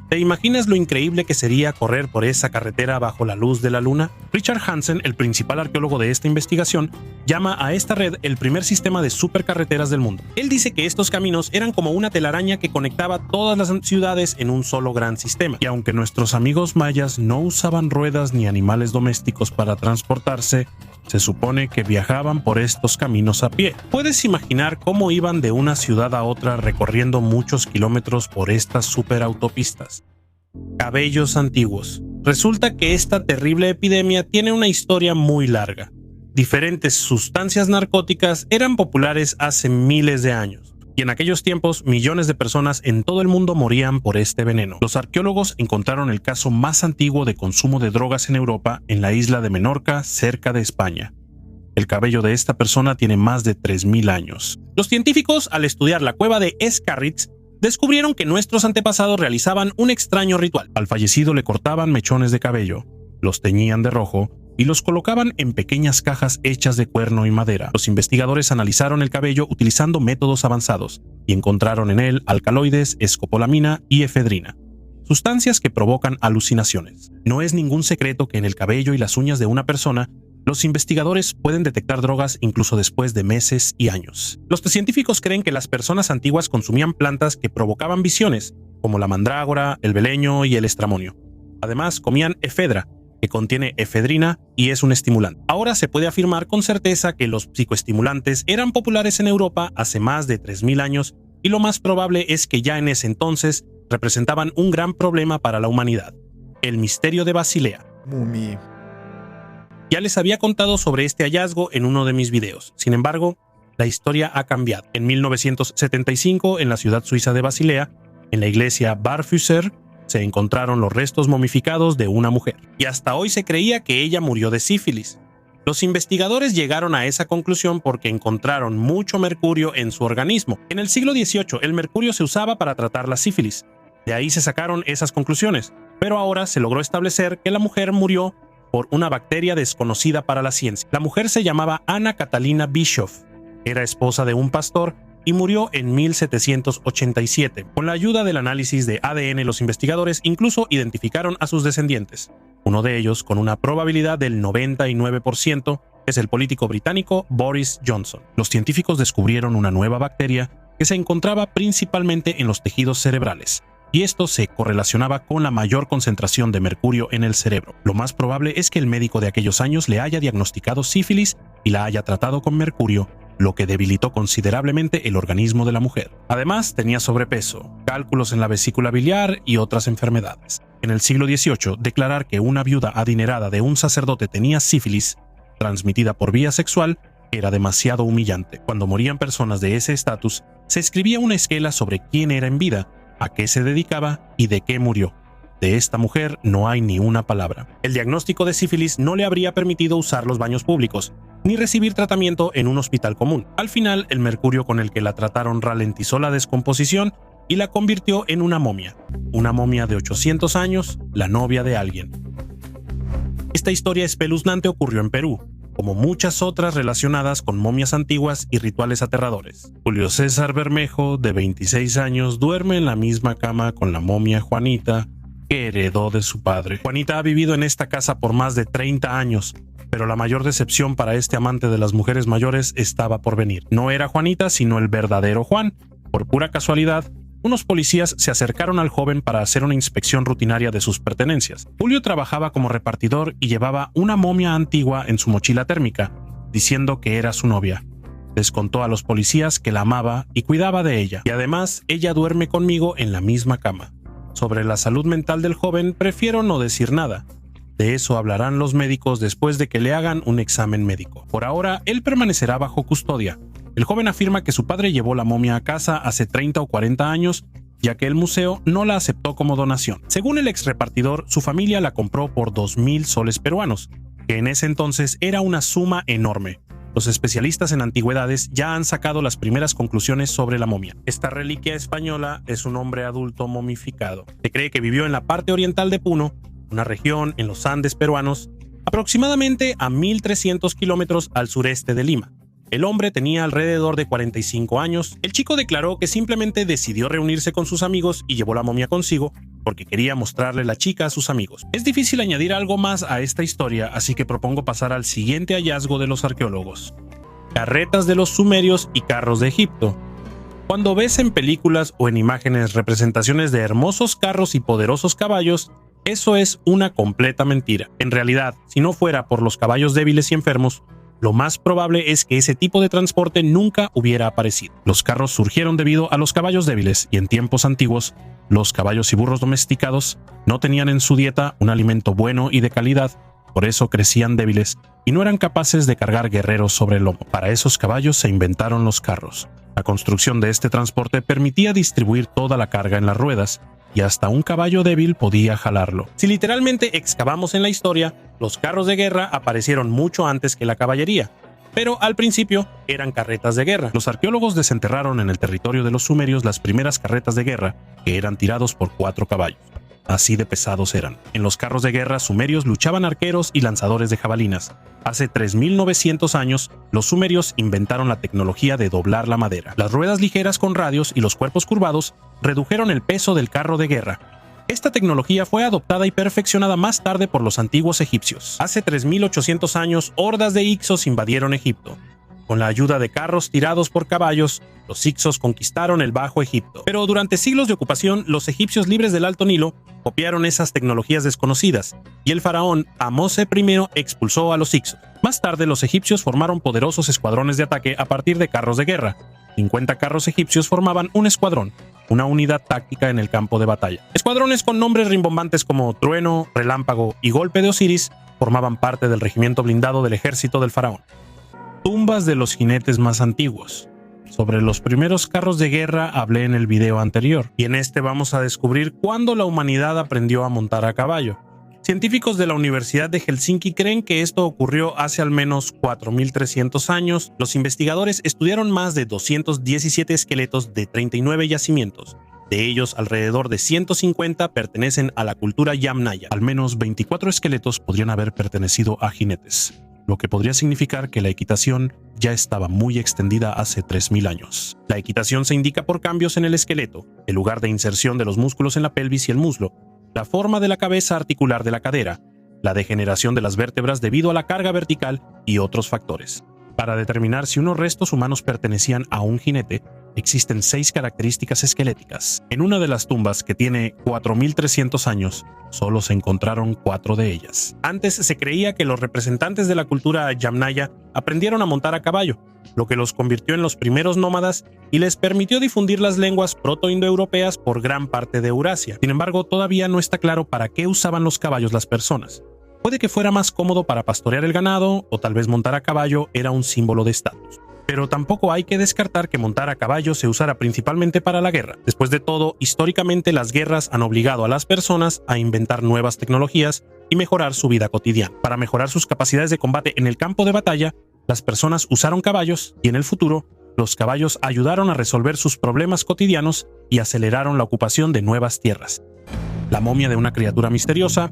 ¿Te imaginas lo increíble que sería correr por esa carretera bajo la luz de la luna? Richard Hansen, el principal arqueólogo de esta investigación, llama a esta red el primer sistema de supercarreteras del mundo. Él dice que estos caminos eran como una telaraña que conectaba todas las ciudades en un solo gran sistema. Y aunque nuestros amigos mayas no usaban ruedas ni animales domésticos para transportarse, se supone que viajaban por estos caminos a pie. ¿Puedes imaginar cómo iban de una ciudad a otra recorriendo muchos kilómetros por estas superautopistas? Cabellos antiguos. Resulta que esta terrible epidemia tiene una historia muy larga. Diferentes sustancias narcóticas eran populares hace miles de años, y en aquellos tiempos millones de personas en todo el mundo morían por este veneno. Los arqueólogos encontraron el caso más antiguo de consumo de drogas en Europa en la isla de Menorca, cerca de España. El cabello de esta persona tiene más de 3000 años. Los científicos, al estudiar la cueva de Escarritz, descubrieron que nuestros antepasados realizaban un extraño ritual. Al fallecido le cortaban mechones de cabello, los teñían de rojo y los colocaban en pequeñas cajas hechas de cuerno y madera. Los investigadores analizaron el cabello utilizando métodos avanzados y encontraron en él alcaloides, escopolamina y efedrina, sustancias que provocan alucinaciones. No es ningún secreto que en el cabello y las uñas de una persona los investigadores pueden detectar drogas incluso después de meses y años. Los científicos creen que las personas antiguas consumían plantas que provocaban visiones, como la mandrágora, el beleño y el estramonio. Además, comían efedra, que contiene efedrina y es un estimulante. Ahora se puede afirmar con certeza que los psicoestimulantes eran populares en Europa hace más de 3000 años y lo más probable es que ya en ese entonces representaban un gran problema para la humanidad. El misterio de Basilea. Mumi. Ya les había contado sobre este hallazgo en uno de mis videos. Sin embargo, la historia ha cambiado. En 1975, en la ciudad suiza de Basilea, en la iglesia Barfüßer, se encontraron los restos momificados de una mujer. Y hasta hoy se creía que ella murió de sífilis. Los investigadores llegaron a esa conclusión porque encontraron mucho mercurio en su organismo. En el siglo XVIII, el mercurio se usaba para tratar la sífilis. De ahí se sacaron esas conclusiones. Pero ahora se logró establecer que la mujer murió por una bacteria desconocida para la ciencia. La mujer se llamaba Anna Catalina Bischoff, era esposa de un pastor y murió en 1787. Con la ayuda del análisis de ADN, los investigadores incluso identificaron a sus descendientes. Uno de ellos, con una probabilidad del 99%, es el político británico Boris Johnson. Los científicos descubrieron una nueva bacteria que se encontraba principalmente en los tejidos cerebrales, y esto se correlacionaba con la mayor concentración de mercurio en el cerebro. Lo más probable es que el médico de aquellos años le haya diagnosticado sífilis y la haya tratado con mercurio, lo que debilitó considerablemente el organismo de la mujer. Además, tenía sobrepeso, cálculos en la vesícula biliar y otras enfermedades. En el siglo XVIII, declarar que una viuda adinerada de un sacerdote tenía sífilis, transmitida por vía sexual, era demasiado humillante. Cuando morían personas de ese estatus, se escribía una esquela sobre quién era en vida, a qué se dedicaba y de qué murió. De esta mujer no hay ni una palabra. El diagnóstico de sífilis no le habría permitido usar los baños públicos, ni recibir tratamiento en un hospital común. Al final, el mercurio con el que la trataron ralentizó la descomposición y la convirtió en una momia. Una momia de 800 años, la novia de alguien. Esta historia espeluznante ocurrió en Perú, como muchas otras relacionadas con momias antiguas y rituales aterradores. Julio César Bermejo, de 26 años, duerme en la misma cama con la momia Juanita, que heredó de su padre. Juanita ha vivido en esta casa por más de 30 años, pero la mayor decepción para este amante de las mujeres mayores estaba por venir. No era Juanita, sino el verdadero Juan. Por pura casualidad, unos policías se acercaron al joven para hacer una inspección rutinaria de sus pertenencias. Julio trabajaba como repartidor y llevaba una momia antigua en su mochila térmica, diciendo que era su novia. Les contó a los policías que la amaba y cuidaba de ella, y además ella duerme conmigo en la misma cama. Sobre la salud mental del joven prefiero no decir nada. De eso hablarán los médicos después de que le hagan un examen médico. Por ahora, él permanecerá bajo custodia. El joven afirma que su padre llevó la momia a casa hace 30 o 40 años, ya que el museo no la aceptó como donación. Según el ex repartidor, su familia la compró por 2000 soles peruanos, que en ese entonces era una suma enorme. Los especialistas en antigüedades ya han sacado las primeras conclusiones sobre la momia. Esta reliquia española es un hombre adulto momificado. Se cree que vivió en la parte oriental de Puno, una región en los Andes peruanos, aproximadamente a 1300 kilómetros al sureste de Lima. El hombre tenía alrededor de 45 años. El chico declaró que simplemente decidió reunirse con sus amigos y llevó la momia consigo porque quería mostrarle la chica a sus amigos. Es difícil añadir algo más a esta historia, así que propongo pasar al siguiente hallazgo de los arqueólogos. Carretas de los sumerios y carros de Egipto. Cuando ves en películas o en imágenes representaciones de hermosos carros y poderosos caballos, eso es una completa mentira. En realidad, si no fuera por los caballos débiles y enfermos, lo más probable es que ese tipo de transporte nunca hubiera aparecido. Los carros surgieron debido a los caballos débiles y en tiempos antiguos, los caballos y burros domesticados no tenían en su dieta un alimento bueno y de calidad, por eso crecían débiles y no eran capaces de cargar guerreros sobre el lomo. Para esos caballos se inventaron los carros. La construcción de este transporte permitía distribuir toda la carga en las ruedas, y hasta un caballo débil podía jalarlo. Si literalmente excavamos en la historia, los carros de guerra aparecieron mucho antes que la caballería. pero al principio eran carretas de guerra. Los arqueólogos desenterraron en el territorio de los sumerios las primeras carretas de guerra, que eran tirados por 4 caballos. Así de pesados eran. En los carros de guerra sumerios luchaban arqueros y lanzadores de jabalinas. Hace 3900 años, los sumerios inventaron la tecnología de doblar la madera. Las ruedas ligeras con radios y los cuerpos curvados redujeron el peso del carro de guerra. Esta tecnología fue adoptada y perfeccionada más tarde por los antiguos egipcios. Hace 3800 años, hordas de hicsos invadieron Egipto. Con la ayuda de carros tirados por caballos, los hicsos conquistaron el Bajo Egipto. Pero durante siglos de ocupación, los egipcios libres del Alto Nilo copiaron esas tecnologías desconocidas, y el faraón Ahmose I expulsó a los hicsos. Más tarde, los egipcios formaron poderosos escuadrones de ataque a partir de carros de guerra. 50 carros egipcios formaban un escuadrón, una unidad táctica en el campo de batalla. Escuadrones con nombres rimbombantes como Trueno, Relámpago y Golpe de Osiris formaban parte del regimiento blindado del ejército del faraón. Tumbas de los jinetes más antiguos. Sobre los primeros carros de guerra hablé en el video anterior, y en este vamos a descubrir cuándo la humanidad aprendió a montar a caballo. Científicos de la Universidad de Helsinki creen que esto ocurrió hace al menos 4300 años. Los investigadores estudiaron más de 217 esqueletos de 39 yacimientos. De ellos, alrededor de 150 pertenecen a la cultura Yamnaya. Al menos 24 esqueletos podrían haber pertenecido a jinetes, lo que podría significar que la equitación ya estaba muy extendida hace 3000 años. La equitación se indica por cambios en el esqueleto, el lugar de inserción de los músculos en la pelvis y el muslo, la forma de la cabeza articular de la cadera, la degeneración de las vértebras debido a la carga vertical y otros factores. Para determinar si unos restos humanos pertenecían a un jinete, existen 6 características esqueléticas. En una de las tumbas, que tiene 4300 años, solo se encontraron 4 de ellas. Antes se creía que los representantes de la cultura Yamnaya aprendieron a montar a caballo, lo que los convirtió en los primeros nómadas y les permitió difundir las lenguas protoindoeuropeas por gran parte de Eurasia. Sin embargo, todavía no está claro para qué usaban los caballos las personas. Puede que fuera más cómodo para pastorear el ganado, o tal vez montar a caballo era un símbolo de estatus. Pero tampoco hay que descartar que montar a caballo se usara principalmente para la guerra. Después de todo, históricamente las guerras han obligado a las personas a inventar nuevas tecnologías y mejorar su vida cotidiana. Para mejorar sus capacidades de combate en el campo de batalla, las personas usaron caballos, y en el futuro, los caballos ayudaron a resolver sus problemas cotidianos y aceleraron la ocupación de nuevas tierras. La momia de una criatura misteriosa.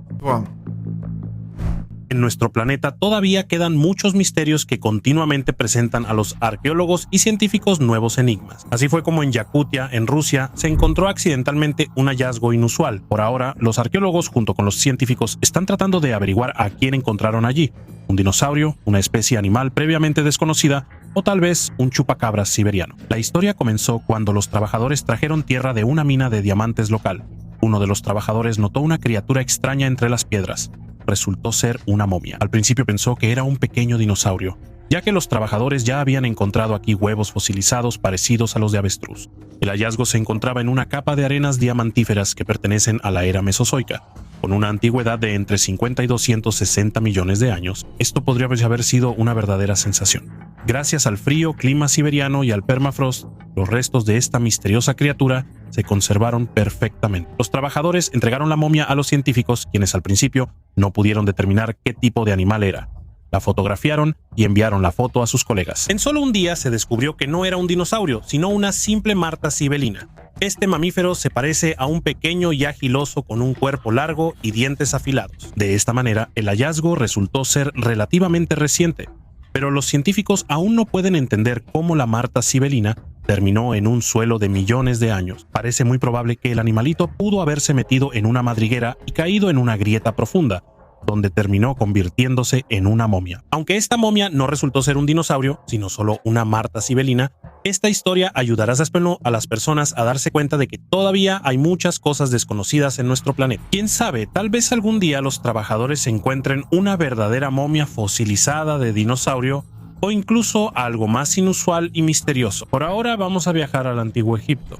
En nuestro planeta todavía quedan muchos misterios que continuamente presentan a los arqueólogos y científicos nuevos enigmas. Así fue como en Yakutia, en Rusia, se encontró accidentalmente un hallazgo inusual. Por ahora, los arqueólogos junto con los científicos están tratando de averiguar a quién encontraron allí: un dinosaurio, una especie animal previamente desconocida, o tal vez un chupacabras siberiano. La historia comenzó cuando los trabajadores trajeron tierra de una mina de diamantes local. Uno de los trabajadores notó una criatura extraña entre las piedras. Resultó ser una momia. Al principio pensó que era un pequeño dinosaurio, ya que los trabajadores ya habían encontrado aquí huevos fosilizados parecidos a los de avestruz. El hallazgo se encontraba en una capa de arenas diamantíferas que pertenecen a la era mesozoica, con una antigüedad de entre 50 y 260 millones de años. Esto podría haber sido una verdadera sensación. Gracias al frío clima siberiano y al permafrost, los restos de esta misteriosa criatura se conservaron perfectamente. Los trabajadores entregaron la momia a los científicos, quienes al principio no pudieron determinar qué tipo de animal era. La fotografiaron y enviaron la foto a sus colegas. En solo un día se descubrió que no era un dinosaurio, sino una simple marta sibelina. Este mamífero se parece a un pequeño y ágil oso con un cuerpo largo y dientes afilados. De esta manera, el hallazgo resultó ser relativamente reciente, pero los científicos aún no pueden entender cómo la marta sibelina terminó en un suelo de millones de años. Parece muy probable que el animalito pudo haberse metido en una madriguera y caído en una grieta profunda, donde terminó convirtiéndose en una momia. Aunque esta momia no resultó ser un dinosaurio, sino solo una marta sibelina, esta historia ayudará a las personas a darse cuenta de que todavía hay muchas cosas desconocidas en nuestro planeta. Quién sabe, tal vez algún día los trabajadores encuentren una verdadera momia fosilizada de dinosaurio, o incluso algo más inusual y misterioso. Por ahora vamos a viajar al antiguo Egipto.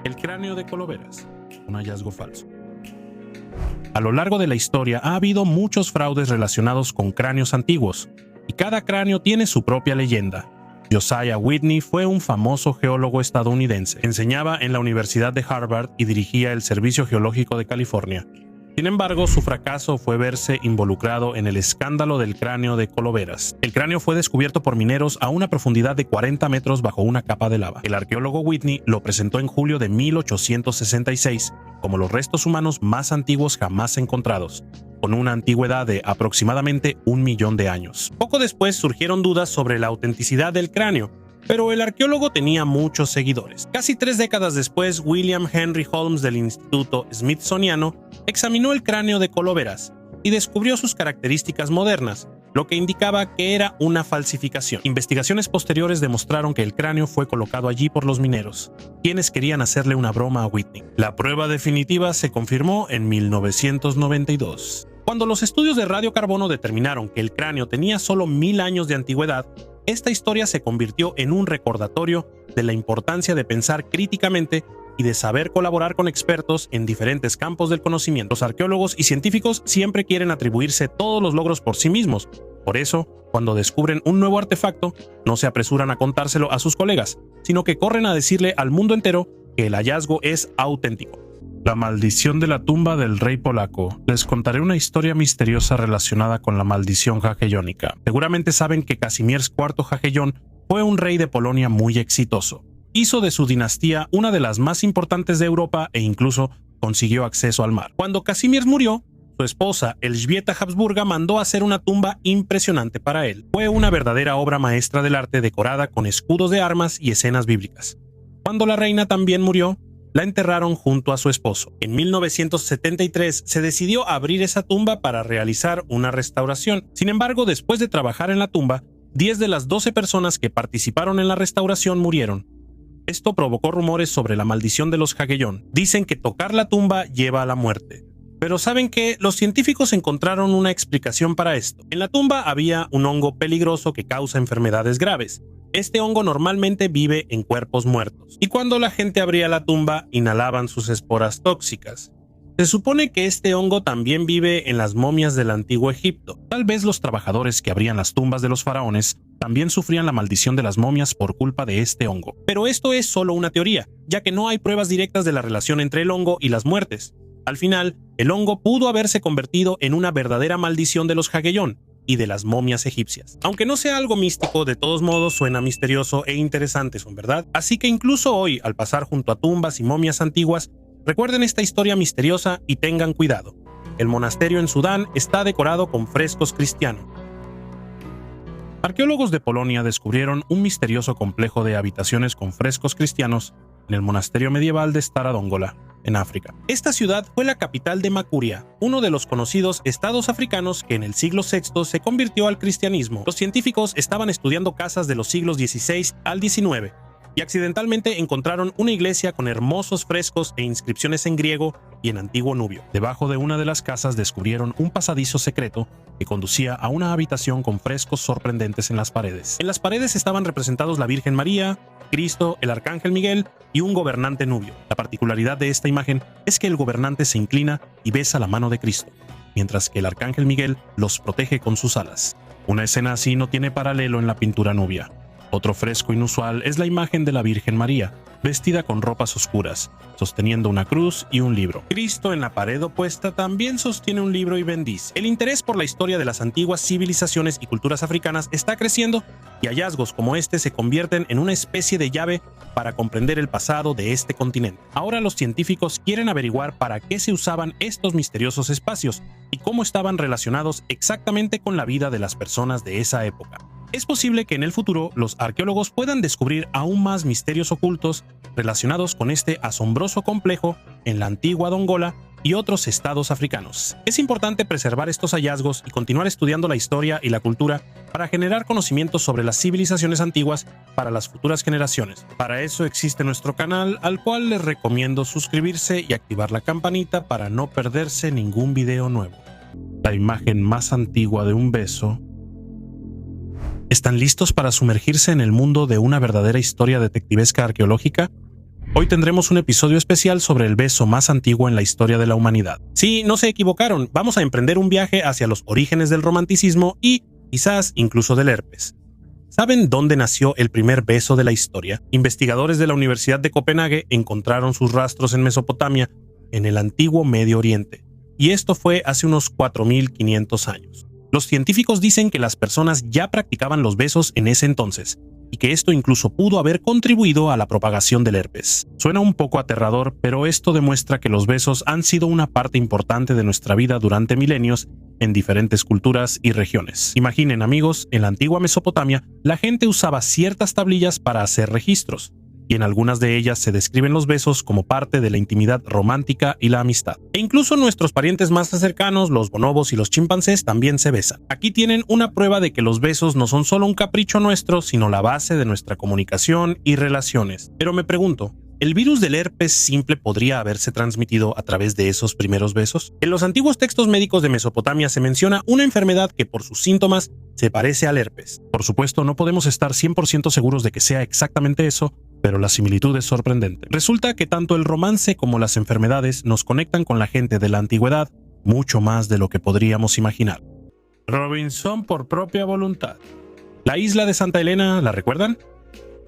El cráneo de Coloberas, un hallazgo falso. A lo largo de la historia ha habido muchos fraudes relacionados con cráneos antiguos, y cada cráneo tiene su propia leyenda. Josiah Whitney fue un famoso geólogo estadounidense. Enseñaba en la Universidad de Harvard y dirigía el Servicio Geológico de California. Sin embargo, su fracaso fue verse involucrado en el escándalo del cráneo de Coloveras. El cráneo fue descubierto por mineros a una profundidad de 40 metros bajo una capa de lava. El arqueólogo Whitney lo presentó en julio de 1866 como los restos humanos más antiguos jamás encontrados, con una antigüedad de aproximadamente 1 millón de años. Poco después surgieron dudas sobre la autenticidad del cráneo, pero el arqueólogo tenía muchos seguidores. Casi 3 décadas después, William Henry Holmes del Instituto Smithsoniano examinó el cráneo de Coloveras y descubrió sus características modernas, lo que indicaba que era una falsificación. Investigaciones posteriores demostraron que el cráneo fue colocado allí por los mineros, quienes querían hacerle una broma a Whitney. La prueba definitiva se confirmó en 1992. Cuando los estudios de radiocarbono determinaron que el cráneo tenía solo 1000 años de antigüedad, esta historia se convirtió en un recordatorio de la importancia de pensar críticamente y de saber colaborar con expertos en diferentes campos del conocimiento. Los arqueólogos y científicos siempre quieren atribuirse todos los logros por sí mismos. Por eso, cuando descubren un nuevo artefacto, no se apresuran a contárselo a sus colegas, sino que corren a decirle al mundo entero que el hallazgo es auténtico. La maldición de la tumba del rey polaco. Les contaré una historia misteriosa relacionada con la maldición jagellónica. Seguramente saben que Kazimierz IV Jagellón fue un rey de Polonia muy exitoso. Hizo de su dinastía una de las más importantes de Europa e incluso consiguió acceso al mar. Cuando Kazimierz murió, su esposa, Elżbieta Habsburga, mandó hacer una tumba impresionante para él. Fue una verdadera obra maestra del arte decorada con escudos de armas y escenas bíblicas. Cuando la reina también murió, la enterraron junto a su esposo. En 1973 se decidió abrir esa tumba para realizar una restauración. Sin embargo, después de trabajar en la tumba, 10 de las 12 personas que participaron en la restauración murieron. Esto provocó rumores sobre la maldición de los Jagellón. Dicen que tocar la tumba lleva a la muerte. Pero ¿saben qué? Los científicos encontraron una explicación para esto. En la tumba había un hongo peligroso que causa enfermedades graves. Este hongo normalmente vive en cuerpos muertos, y cuando la gente abría la tumba, inhalaban sus esporas tóxicas. Se supone que este hongo también vive en las momias del antiguo Egipto. Tal vez los trabajadores que abrían las tumbas de los faraones también sufrían la maldición de las momias por culpa de este hongo. Pero esto es solo una teoría, ya que no hay pruebas directas de la relación entre el hongo y las muertes. Al final, el hongo pudo haberse convertido en una verdadera maldición de los Jagellón y de las momias egipcias. Aunque no sea algo místico, de todos modos suena misterioso e interesante, ¿son verdad? Así que incluso hoy, al pasar junto a tumbas y momias antiguas, recuerden esta historia misteriosa y tengan cuidado. El monasterio en Sudán está decorado con frescos cristianos. Arqueólogos de Polonia descubrieron un misterioso complejo de habitaciones con frescos cristianos en el monasterio medieval de Stara Dongola, en África. Esta ciudad fue la capital de Makuria, uno de los conocidos estados africanos que en el siglo VI se convirtió al cristianismo. Los científicos estaban estudiando casas de los siglos XVI al XIX y accidentalmente encontraron una iglesia con hermosos frescos e inscripciones en griego y en antiguo nubio. Debajo de una de las casas descubrieron un pasadizo secreto que conducía a una habitación con frescos sorprendentes en las paredes. En las paredes estaban representados la Virgen María, Cristo, el Arcángel Miguel y un gobernante nubio. La particularidad de esta imagen es que el gobernante se inclina y besa la mano de Cristo, mientras que el Arcángel Miguel los protege con sus alas. Una escena así no tiene paralelo en la pintura nubia. Otro fresco inusual es la imagen de la Virgen María, vestida con ropas oscuras, sosteniendo una cruz y un libro. Cristo en la pared opuesta también sostiene un libro y bendice. El interés por la historia de las antiguas civilizaciones y culturas africanas está creciendo y hallazgos como este se convierten en una especie de llave para comprender el pasado de este continente. Ahora los científicos quieren averiguar para qué se usaban estos misteriosos espacios y cómo estaban relacionados exactamente con la vida de las personas de esa época. Es posible que en el futuro los arqueólogos puedan descubrir aún más misterios ocultos relacionados con este asombroso complejo en la antigua Dongola y otros estados africanos. Es importante preservar estos hallazgos y continuar estudiando la historia y la cultura para generar conocimientos sobre las civilizaciones antiguas para las futuras generaciones. Para eso existe nuestro canal, al cual les recomiendo suscribirse y activar la campanita para no perderse ningún video nuevo. La imagen más antigua de un beso. ¿Están listos para sumergirse en el mundo de una verdadera historia detectivesca arqueológica? Hoy tendremos un episodio especial sobre el beso más antiguo en la historia de la humanidad. Sí, no se equivocaron, vamos a emprender un viaje hacia los orígenes del romanticismo y, quizás, incluso del herpes. ¿Saben dónde nació el primer beso de la historia? Investigadores de la Universidad de Copenhague encontraron sus rastros en Mesopotamia, en el antiguo Medio Oriente. y esto fue hace unos 4500 años. Los científicos dicen que las personas ya practicaban los besos en ese entonces, y que esto incluso pudo haber contribuido a la propagación del herpes. Suena un poco aterrador, pero esto demuestra que los besos han sido una parte importante de nuestra vida durante milenios en diferentes culturas y regiones. Imaginen, amigos, en la antigua Mesopotamia, la gente usaba ciertas tablillas para hacer registros, y en algunas de ellas se describen los besos como parte de la intimidad romántica y la amistad. E incluso nuestros parientes más cercanos, los bonobos y los chimpancés, también se besan. Aquí tienen una prueba de que los besos no son solo un capricho nuestro, sino la base de nuestra comunicación y relaciones. Pero me pregunto, ¿el virus del herpes simple podría haberse transmitido a través de esos primeros besos? En los antiguos textos médicos de Mesopotamia se menciona una enfermedad que por sus síntomas se parece al herpes. Por supuesto, no podemos estar 100% seguros de que sea exactamente eso, pero la similitud es sorprendente. Resulta que tanto el romance como las enfermedades nos conectan con la gente de la antigüedad mucho más de lo que podríamos imaginar. Robinson por propia voluntad. La isla de Santa Elena, ¿la recuerdan?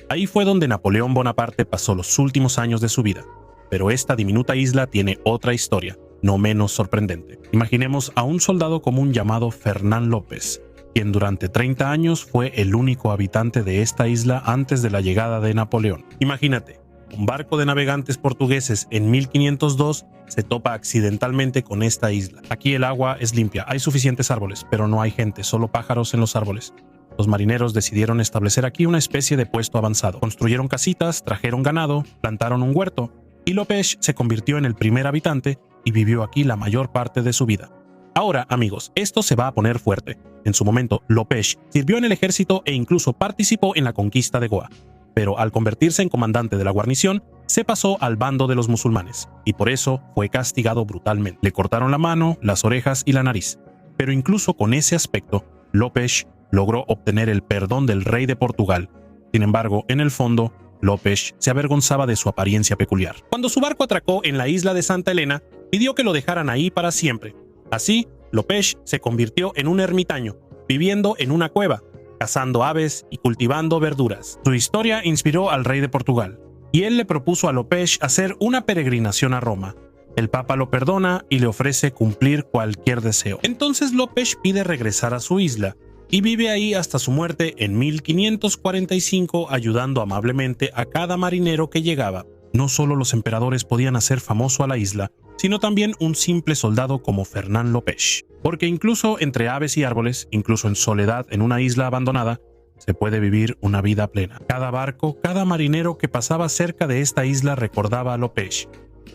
Ahí fue donde Napoleón Bonaparte pasó los últimos años de su vida. Pero esta diminuta isla tiene otra historia, no menos sorprendente. Imaginemos a un soldado común llamado Fernán López, quien durante 30 años fue el único habitante de esta isla antes de la llegada de Napoleón. Imagínate, un barco de navegantes portugueses en 1502 se topa accidentalmente con esta isla. Aquí el agua es limpia, hay suficientes árboles, pero no hay gente, solo pájaros en los árboles. Los marineros decidieron establecer aquí una especie de puesto avanzado. Construyeron casitas, trajeron ganado, plantaron un huerto, y López se convirtió en el primer habitante y vivió aquí la mayor parte de su vida. Ahora, amigos, esto se va a poner fuerte. En su momento, López sirvió en el ejército e incluso participó en la conquista de Goa. Pero al convertirse en comandante de la guarnición, se pasó al bando de los musulmanes, y por eso fue castigado brutalmente. Le cortaron la mano, las orejas y la nariz. Pero incluso con ese aspecto, López logró obtener el perdón del rey de Portugal. Sin embargo, en el fondo, López se avergonzaba de su apariencia peculiar. Cuando su barco atracó en la isla de Santa Elena, pidió que lo dejaran ahí para siempre. Así, López se convirtió en un ermitaño, viviendo en una cueva, cazando aves y cultivando verduras. Su historia inspiró al rey de Portugal, y él le propuso a López hacer una peregrinación a Roma. El Papa lo perdona y le ofrece cumplir cualquier deseo. Entonces López pide regresar a su isla, y vive ahí hasta su muerte en 1545, ayudando amablemente a cada marinero que llegaba. No solo los emperadores podían hacer famoso a la isla, sino también un simple soldado como Fernán López. Porque incluso entre aves y árboles, incluso en soledad en una isla abandonada, se puede vivir una vida plena. Cada barco, cada marinero que pasaba cerca de esta isla recordaba a López,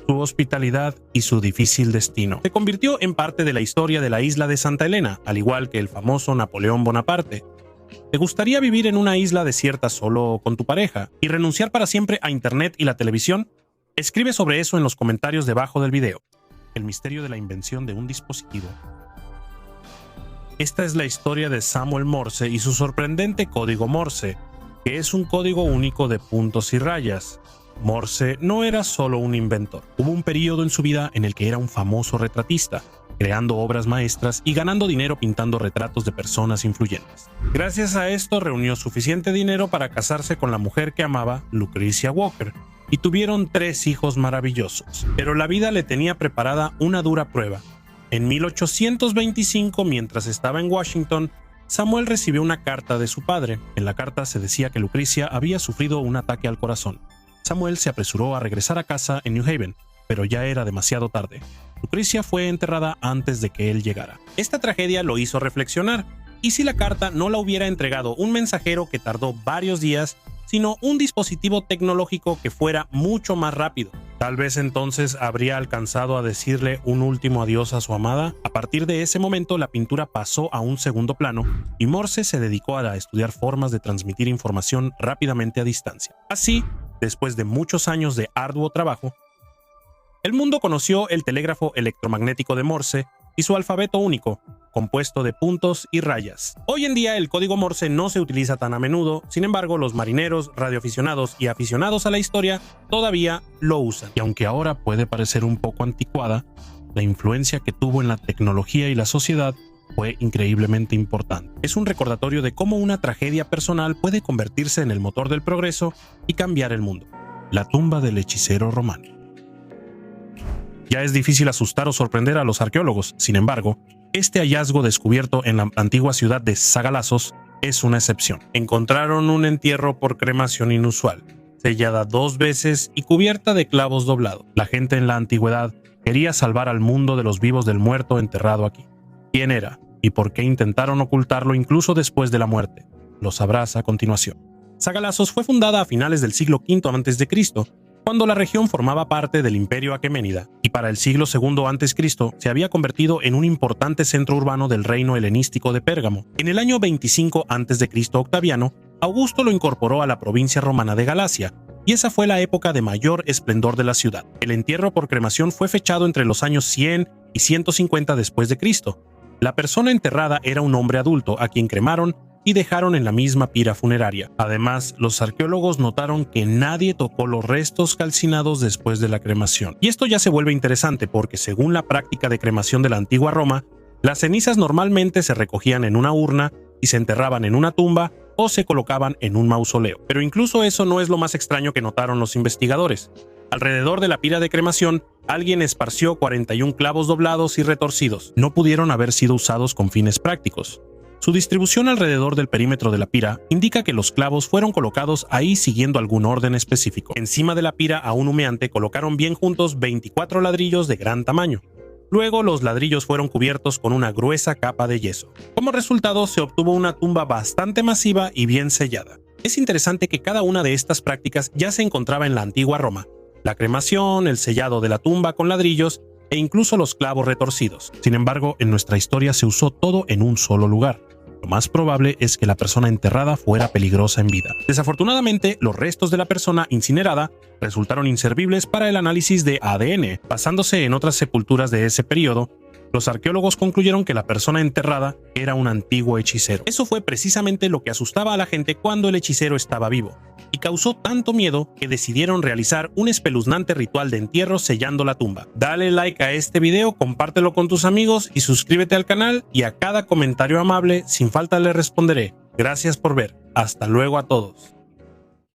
su hospitalidad y su difícil destino. Se convirtió en parte de la historia de la isla de Santa Elena, al igual que el famoso Napoleón Bonaparte. ¿Te gustaría vivir en una isla desierta solo con tu pareja y renunciar para siempre a internet y la televisión? Escribe sobre eso en los comentarios debajo del video. El misterio de la invención de un dispositivo. Esta es la historia de Samuel Morse y su sorprendente código Morse, que es un código único de puntos y rayas. Morse no era solo un inventor. Hubo un periodo en su vida en el que era un famoso retratista, creando obras maestras y ganando dinero pintando retratos de personas influyentes. Gracias a esto reunió suficiente dinero para casarse con la mujer que amaba, Lucretia Walker, y tuvieron 3 hijos maravillosos. Pero la vida le tenía preparada una dura prueba. En 1825, mientras estaba en Washington, Samuel recibió una carta de su padre. En la carta se decía que Lucretia había sufrido un ataque al corazón. Samuel se apresuró a regresar a casa en New Haven, pero ya era demasiado tarde. Lucretia fue enterrada antes de que él llegara. Esta tragedia lo hizo reflexionar. ¿Y si la carta no la hubiera entregado un mensajero que tardó varios días, sino un dispositivo tecnológico que fuera mucho más rápido? Tal vez entonces habría alcanzado a decirle un último adiós a su amada. A partir de ese momento, la pintura pasó a un segundo plano y Morse se dedicó a estudiar formas de transmitir información rápidamente a distancia. Así, después de muchos años de arduo trabajo, el mundo conoció el telégrafo electromagnético de Morse y su alfabeto único, compuesto de puntos y rayas. Hoy en día el código Morse no se utiliza tan a menudo, sin embargo los marineros, radioaficionados y aficionados a la historia todavía lo usan. Y aunque ahora puede parecer un poco anticuada, la influencia que tuvo en la tecnología y la sociedad fue increíblemente importante. Es un recordatorio de cómo una tragedia personal puede convertirse en el motor del progreso y cambiar el mundo. La tumba del hechicero romano. Ya es difícil asustar o sorprender a los arqueólogos. Sin embargo, este hallazgo descubierto en la antigua ciudad de Sagalazos es una excepción. Encontraron un entierro por cremación inusual, sellada 2 veces y cubierta de clavos doblados. La gente en la antigüedad quería salvar al mundo de los vivos del muerto enterrado aquí. ¿Quién era y por qué intentaron ocultarlo incluso después de la muerte? Lo sabrás a continuación. Sagalazos fue fundada a finales del siglo V a.C., cuando la región formaba parte del Imperio Aqueménida, y para el siglo II a.C. se había convertido en un importante centro urbano del reino helenístico de Pérgamo. En el año 25 a.C. Octaviano, Augusto lo incorporó a la provincia romana de Galacia, y esa fue la época de mayor esplendor de la ciudad. El entierro por cremación fue fechado entre los años 100 y 150 después de Cristo. La persona enterrada era un hombre adulto a quien cremaron y dejaron en la misma pira funeraria. Además, los arqueólogos notaron que nadie tocó los restos calcinados después de la cremación. Y esto ya se vuelve interesante porque, según la práctica de cremación de la antigua Roma, las cenizas normalmente se recogían en una urna y se enterraban en una tumba o se colocaban en un mausoleo. Pero incluso eso no es lo más extraño que notaron los investigadores. Alrededor de la pira de cremación, alguien esparció 41 clavos doblados y retorcidos. No pudieron haber sido usados con fines prácticos. Su distribución alrededor del perímetro de la pira indica que los clavos fueron colocados ahí siguiendo algún orden específico. Encima de la pira aún humeante colocaron bien juntos 24 ladrillos de gran tamaño. Luego los ladrillos fueron cubiertos con una gruesa capa de yeso. Como resultado se obtuvo una tumba bastante masiva y bien sellada. Es interesante que cada una de estas prácticas ya se encontraba en la antigua Roma: la cremación, el sellado de la tumba con ladrillos e incluso los clavos retorcidos. Sin embargo, en nuestra historia se usó todo en un solo lugar. Lo más probable es que la persona enterrada fuera peligrosa en vida. Desafortunadamente, los restos de la persona incinerada resultaron inservibles para el análisis de ADN. Basándose en otras sepulturas de ese periodo, los arqueólogos concluyeron que la persona enterrada era un antiguo hechicero. Eso fue precisamente lo que asustaba a la gente cuando el hechicero estaba vivo, y causó tanto miedo que decidieron realizar un espeluznante ritual de entierro sellando la tumba. Dale like a este video, compártelo con tus amigos y suscríbete al canal, y a cada comentario amable sin falta le responderé. Gracias por ver. Hasta luego a todos.